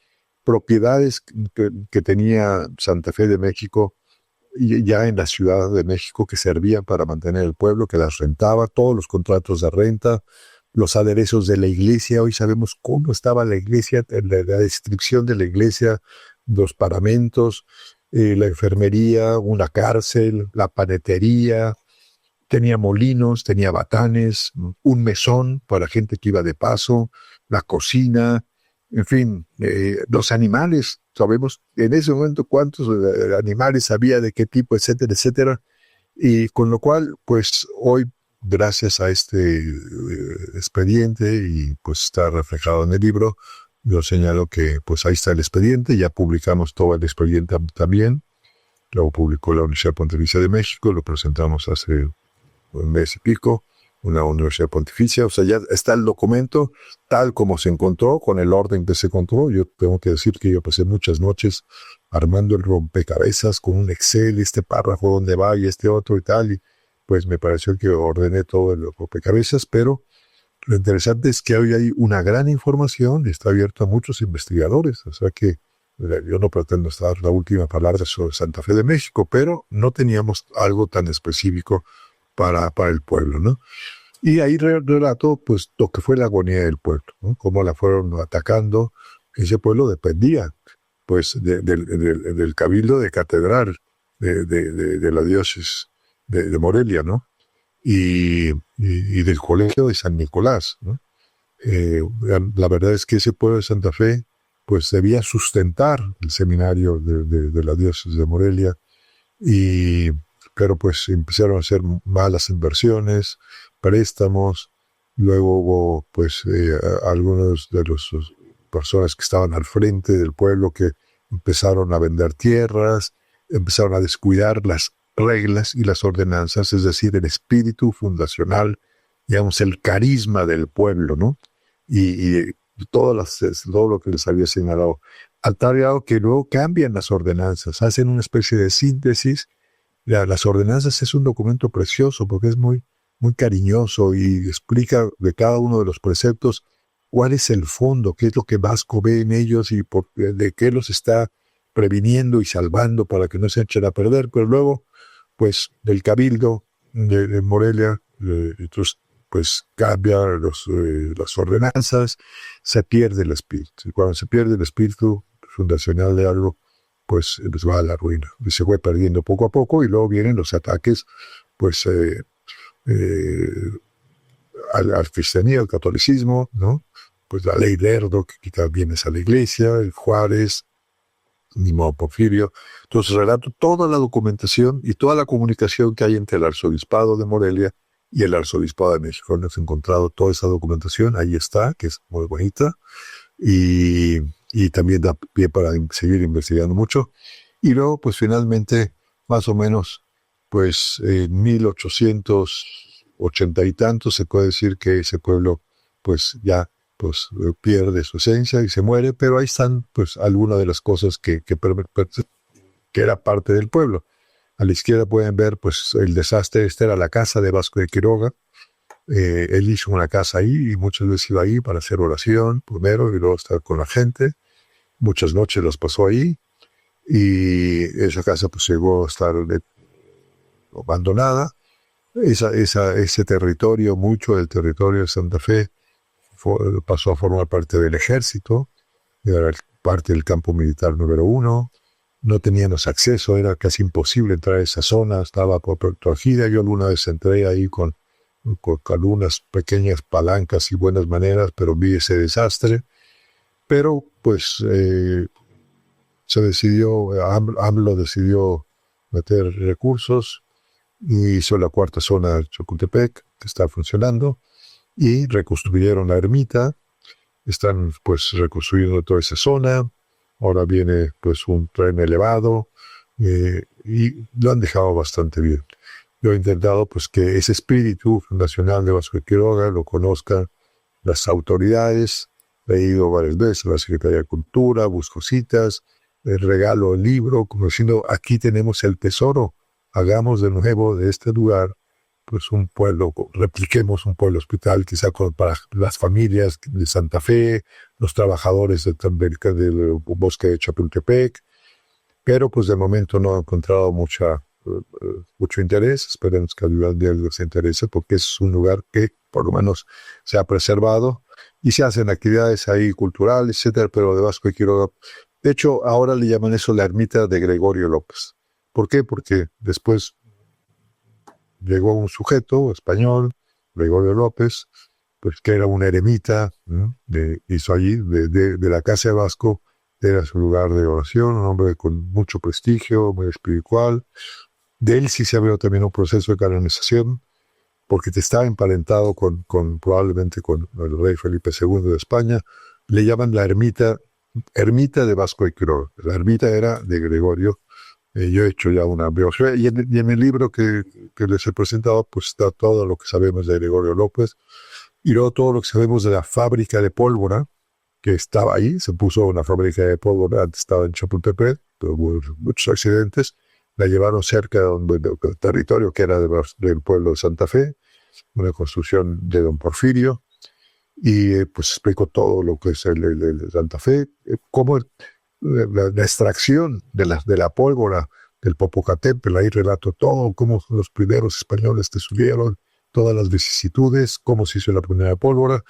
propiedades que tenía Santa Fe de México ya en la Ciudad de México que servían para mantener el pueblo, que las rentaba, todos los contratos de renta, los aderezos de la iglesia. Hoy sabemos cómo estaba la iglesia, la descripción de la iglesia, los paramentos, la enfermería, una cárcel, la panetería, tenía molinos, tenía batanes, un mesón para gente que iba de paso, la cocina, en fin, los animales, sabemos en ese momento cuántos animales había, de qué tipo, etcétera, etcétera, y con lo cual, pues hoy, gracias a este expediente, y pues está reflejado en el libro, yo señalo que pues ahí está el expediente, ya publicamos todo el expediente también, lo publicó la Universidad Pontificia de México, lo presentamos hace un mes y pico, una universidad pontificia, o sea, ya está el documento tal como se encontró, con el orden que se encontró. Yo tengo que decir que yo pasé muchas noches armando el rompecabezas con un Excel, este párrafo donde va y este otro y tal, y pues me pareció que ordené todo el rompecabezas, pero lo interesante es que hoy hay una gran información y está abierto a muchos investigadores, o sea que yo no pretendo dar la última palabra sobre Santa Fe de México, pero no teníamos algo tan específico para el pueblo, ¿no? Y ahí relato pues lo que fue la agonía del pueblo, ¿no? Cómo la fueron atacando. Ese pueblo dependía pues del cabildo de catedral de la diócesis de Morelia, ¿no? Y del colegio de San Nicolás, ¿no? La verdad es que ese pueblo de Santa Fe pues debía sustentar el seminario de la diócesis de Morelia, pero pues empezaron a hacer malas inversiones, préstamos, luego hubo pues algunos de las personas que estaban al frente del pueblo que empezaron a vender tierras, empezaron a descuidar las reglas y las ordenanzas, es decir, el espíritu fundacional, digamos, el carisma del pueblo, ¿no? Y todo lo que les había señalado, al tal grado que luego cambian las ordenanzas, hacen una especie de síntesis. Las ordenanzas es un documento precioso porque es muy cariñoso y explica de cada uno de los preceptos cuál es el fondo, qué es lo que Vasco ve en ellos y de qué los está previniendo y salvando para que no se echen a perder. Pero luego, pues, del cabildo de Morelia, entonces, pues cambia las ordenanzas, se pierde el espíritu. Y cuando se pierde el espíritu fundacional de algo, pues les va a la ruina. Y se fue perdiendo poco a poco y luego vienen los ataques, pues, al cristianismo, al catolicismo, ¿no? Pues la ley Lerdo, que quita bienes a la iglesia, el Juárez, Nimón Porfirio. Entonces relato toda la documentación y toda la comunicación que hay entre el arzobispado de Morelia y el arzobispado de México. Hemos encontrado toda esa documentación, ahí está, que es muy bonita. y también da pie para seguir investigando mucho. Y luego, pues finalmente, más o menos, pues en 1880 y tantos se puede decir que ese pueblo pues ya pues pierde su esencia y se muere, pero ahí están pues algunas de las cosas que era parte del pueblo. A la izquierda pueden ver pues el desastre. Esta era la casa de Vasco de Quiroga. Él hizo una casa ahí y muchas veces iba ahí para hacer oración primero y luego estar con la gente. Muchas noches las pasó ahí y esa casa pues llegó a estar abandonada. Ese territorio, mucho del territorio de Santa Fe, pasó a formar parte del ejército, era parte del campo militar número 1. No teníamos acceso, era casi imposible entrar a esa zona, estaba protegida. Yo alguna vez entré ahí con algunas pequeñas palancas y buenas maneras, pero vi ese desastre. Pero pues se decidió, AMLO decidió meter recursos y hizo la cuarta zona de Chapultepec, que está funcionando, y reconstruyeron la ermita. Están pues reconstruyendo toda esa zona. Ahora viene pues un tren elevado y lo han dejado bastante bien. Yo he intentado pues que ese espíritu fundacional de Vasco de Quiroga lo conozcan las autoridades. He ido varias veces a la Secretaría de Cultura, busco citas, regalo el libro, como diciendo, aquí tenemos el tesoro, hagamos de nuevo de este lugar pues un pueblo, repliquemos un pueblo hospital, quizá para las familias de Santa Fe, los trabajadores del bosque de Chapultepec, pero pues de momento no he encontrado mucho interés. Esperemos que algún día les interese, porque es un lugar que por lo menos se ha preservado y se hacen actividades ahí culturales, etcétera, pero de Vasco de Quiroga. De hecho, ahora le llaman eso la ermita de Gregorio López. ¿Por qué? Porque después llegó un sujeto español, Gregorio López, pues que era un eremita, ¿no? Hizo allí, de la casa de Vasco, era su lugar de oración, un hombre con mucho prestigio, muy espiritual. De él sí se abrió también un proceso de canonización, porque estaba emparentado probablemente con el rey Felipe II de España. Le llaman la ermita de Vasco de Quiroga. La ermita era de Gregorio. Yo he hecho ya una biografía y en el libro que les he presentado pues está todo lo que sabemos de Gregorio López y luego todo lo que sabemos de la fábrica de pólvora que estaba ahí. Se puso una fábrica de pólvora, antes estaba en Chapultepec, tuvo muchos accidentes, la llevaron cerca del territorio que era del pueblo de Santa Fe, una construcción de don Porfirio, y pues explicó todo lo que es el Santa Fe, cómo la extracción de la pólvora del Popocatépetl. Ahí relato todo, cómo los primeros españoles subieron, todas las vicisitudes, cómo se hizo la primera pólvora,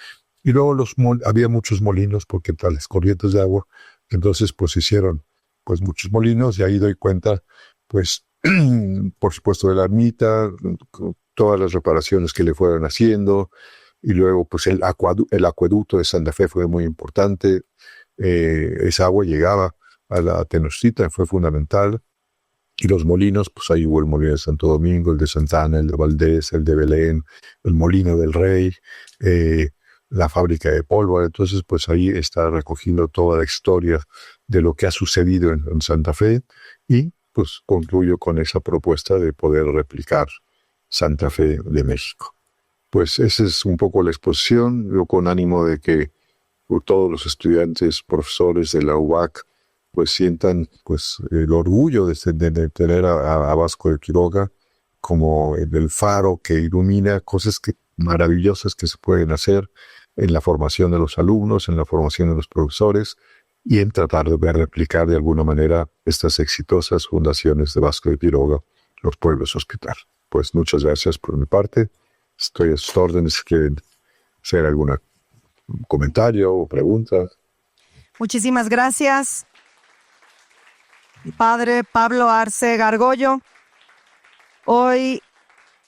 y luego había muchos molinos, porque tales corrientes de agua, entonces pues hicieron pues muchos molinos, y ahí doy cuenta pues por supuesto de la ermita, todas las reparaciones que le fueron haciendo, y luego pues el acueducto de Santa Fe fue muy importante. Esa agua llegaba a la Tenochtitlan, fue fundamental, y los molinos, pues ahí hubo el molino de Santo Domingo, el de Santa Ana, el de Valdés, el de Belén, el molino del Rey, la fábrica de pólvora. Entonces pues ahí está recogiendo toda la historia de lo que ha sucedido en Santa Fe, y pues concluyo con esa propuesta de poder replicar Santa Fe de México. Pues esa es un poco la exposición, yo con ánimo de que todos los estudiantes, profesores de la UBAC, pues sientan pues el orgullo de tener a Vasco de Quiroga como el faro que ilumina cosas maravillosas que se pueden hacer en la formación de los alumnos, en la formación de los profesores, y en tratar de replicar de alguna manera estas exitosas fundaciones de Vasco de Quiroga, los pueblos hospital. Pues muchas gracias por mi parte. Estoy a sus órdenes si quieren hacer algún comentario o pregunta. Muchísimas gracias, Padre Pablo Arce Gargollo. Hoy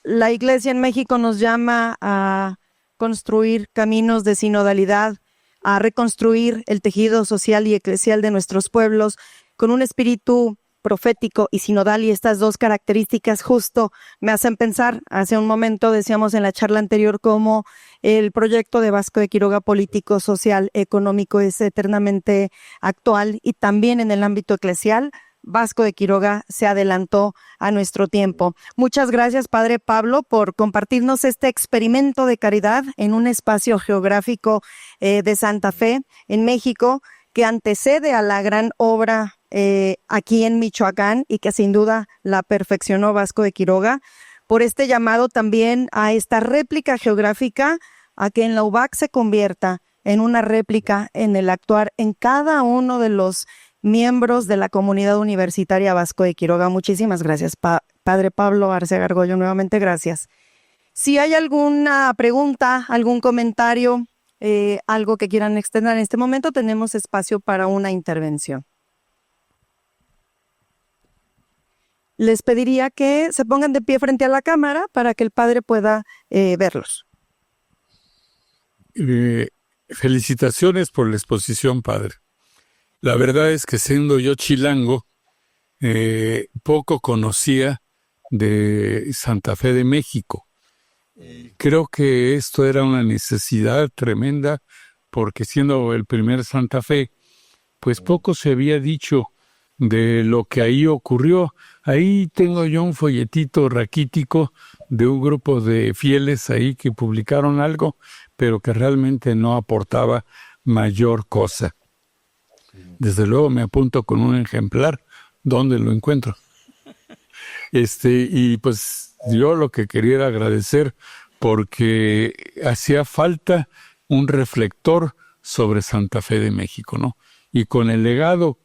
la Iglesia en México nos llama a construir caminos de sinodalidad, a reconstruir el tejido social y eclesial de nuestros pueblos con un espíritu profético y sinodal, y estas dos características justo me hacen pensar, hace un momento decíamos en la charla anterior cómo el proyecto de Vasco de Quiroga político, social, económico es eternamente actual, y también en el ámbito eclesial Vasco de Quiroga se adelantó a nuestro tiempo. Muchas gracias, Padre Pablo, por compartirnos este experimento de caridad en un espacio geográfico de Santa Fe, en México, que antecede a la gran obra aquí en Michoacán y que sin duda la perfeccionó Vasco de Quiroga, por este llamado también a esta réplica geográfica, a que en la UBAC se convierta en una réplica en el actuar en cada uno de los miembros de la comunidad universitaria Vasco de Quiroga. Muchísimas gracias, Padre Pablo Arce Gargollo, nuevamente gracias. Si hay alguna pregunta, algún comentario, algo que quieran extender en este momento, tenemos espacio para una intervención. Les pediría que se pongan de pie frente a la cámara para que el Padre pueda verlos. Felicitaciones por la exposición, Padre. La verdad es que siendo yo chilango, poco conocía de Santa Fe de México. Creo que esto era una necesidad tremenda porque siendo el primer Santa Fe, pues poco se había dicho de lo que ahí ocurrió. Ahí tengo yo un folletito raquítico de un grupo de fieles ahí que publicaron algo, pero que realmente no aportaba mayor cosa. Desde luego me apunto con un ejemplar donde lo encuentro. Y pues yo lo que quería era agradecer porque hacía falta un reflector sobre Santa Fe de México, ¿no? Y con el legajo,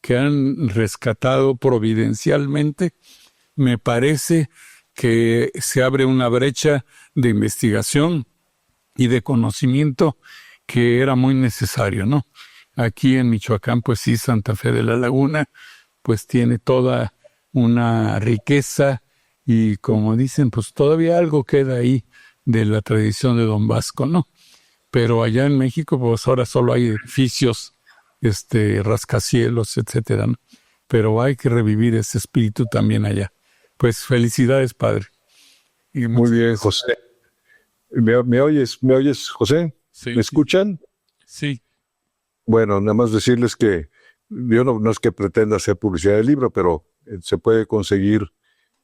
que han rescatado providencialmente, me parece que se abre una brecha de investigación y de conocimiento que era muy necesario, ¿no? Aquí en Michoacán, pues sí, Santa Fe de la Laguna, pues tiene toda una riqueza y como dicen, pues todavía algo queda ahí de la tradición de Don Vasco, ¿no? Pero allá en México, pues ahora solo hay edificios, rascacielos, etcétera, ¿no? Pero hay que revivir ese espíritu también allá. Pues felicidades, Padre. Y muy bien, José. ¿Me oyes, José? Sí, ¿Me escuchan? Sí. Bueno, nada más decirles que yo no es que pretenda hacer publicidad del libro, pero se puede conseguir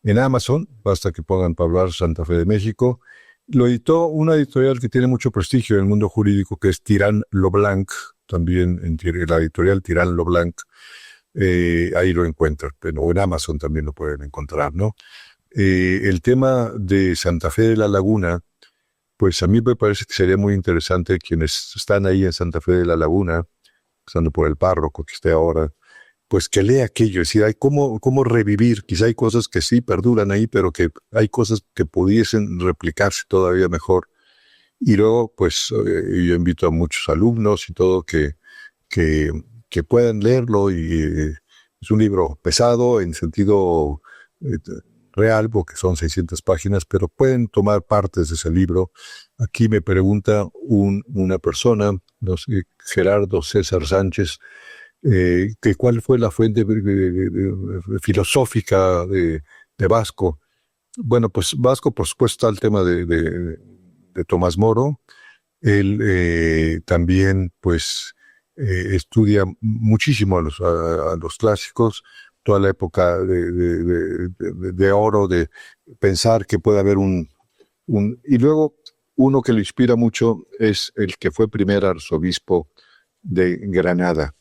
en Amazon, basta que pongan para hablar Santa Fe de México. Lo editó una editorial que tiene mucho prestigio en el mundo jurídico, que es Tirán Loblanc, también en la editorial Tirán Loblanc. Ahí lo encuentran, pero en Amazon también lo pueden encontrar, ¿no? El tema de Santa Fe de la Laguna, pues a mí me parece que sería muy interesante quienes están ahí en Santa Fe de la Laguna, pasando por el párroco que esté ahora, pues que lea aquello, es decir, hay cómo revivir, quizá hay cosas que sí perduran ahí, pero que hay cosas que pudiesen replicarse todavía mejor. Y luego, pues yo invito a muchos alumnos y todo que puedan leerlo, y es un libro pesado en sentido real, porque son 600 páginas, pero pueden tomar partes de ese libro. Aquí me pregunta una persona, no sé, Gerardo César Sánchez, que cuál fue la fuente filosófica de Vasco. Bueno, pues Vasco, por supuesto, está el tema de Tomás Moro. Él también, pues, estudia muchísimo a los clásicos, toda la época de oro, de pensar que puede haber y luego uno que lo inspira mucho es el que fue primer arzobispo de Granada,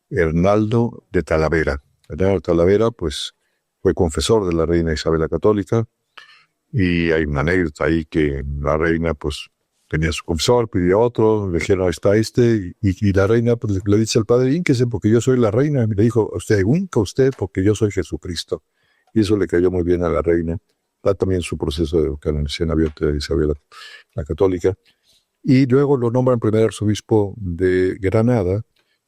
Hernaldo de Talavera. Hernaldo de Talavera, pues, fue confesor de la reina Isabel la Católica, y hay una anécdota ahí que la reina, pues, tenía su confesor, pidió otro, le dijeron, ahí está y la reina, pues, le dice al padre, hínquese porque yo soy la reina. Y le dijo, usted, hinca usted porque yo soy Jesucristo. Y eso le cayó muy bien a la reina. Da también su proceso de canonización abierta de Isabel la Católica. Y luego lo nombran primer arzobispo de Granada,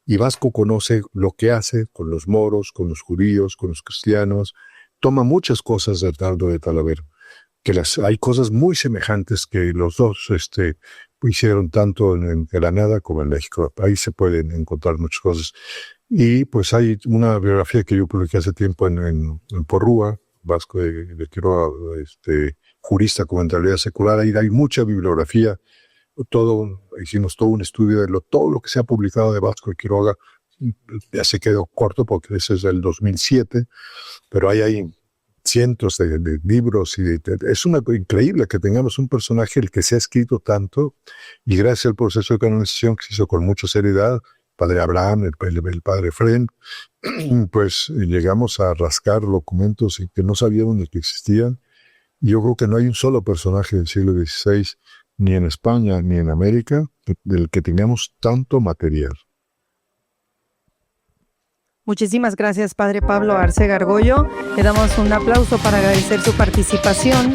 y Vasco conoce lo que hace con los moros, con los judíos, con los cristianos. Toma muchas cosas de Hernaldo de Talavera, que hay cosas muy semejantes que los dos hicieron tanto en Granada como en México. Ahí se pueden encontrar muchas cosas. Y pues hay una biografía que yo publiqué hace tiempo en Porrúa, Vasco de Quiroga, jurista con mentalidad secular. Ahí hay mucha bibliografía. Hicimos todo un estudio de todo lo que se ha publicado de Vasco de Quiroga. Ya se quedó corto porque ese es del 2007, pero ahí hay cientos de libros. Es increíble que tengamos un personaje el que se ha escrito tanto, y gracias al proceso de canonización que se hizo con mucha seriedad, padre Abraham, el padre Fren, pues llegamos a rascar documentos que no sabíamos ni que existían. Y yo creo que no hay un solo personaje del siglo XVI, ni en España ni en América, del que tengamos tanto material. Muchísimas gracias, Padre Pablo Arce Gargollo. Le damos un aplauso para agradecer su participación.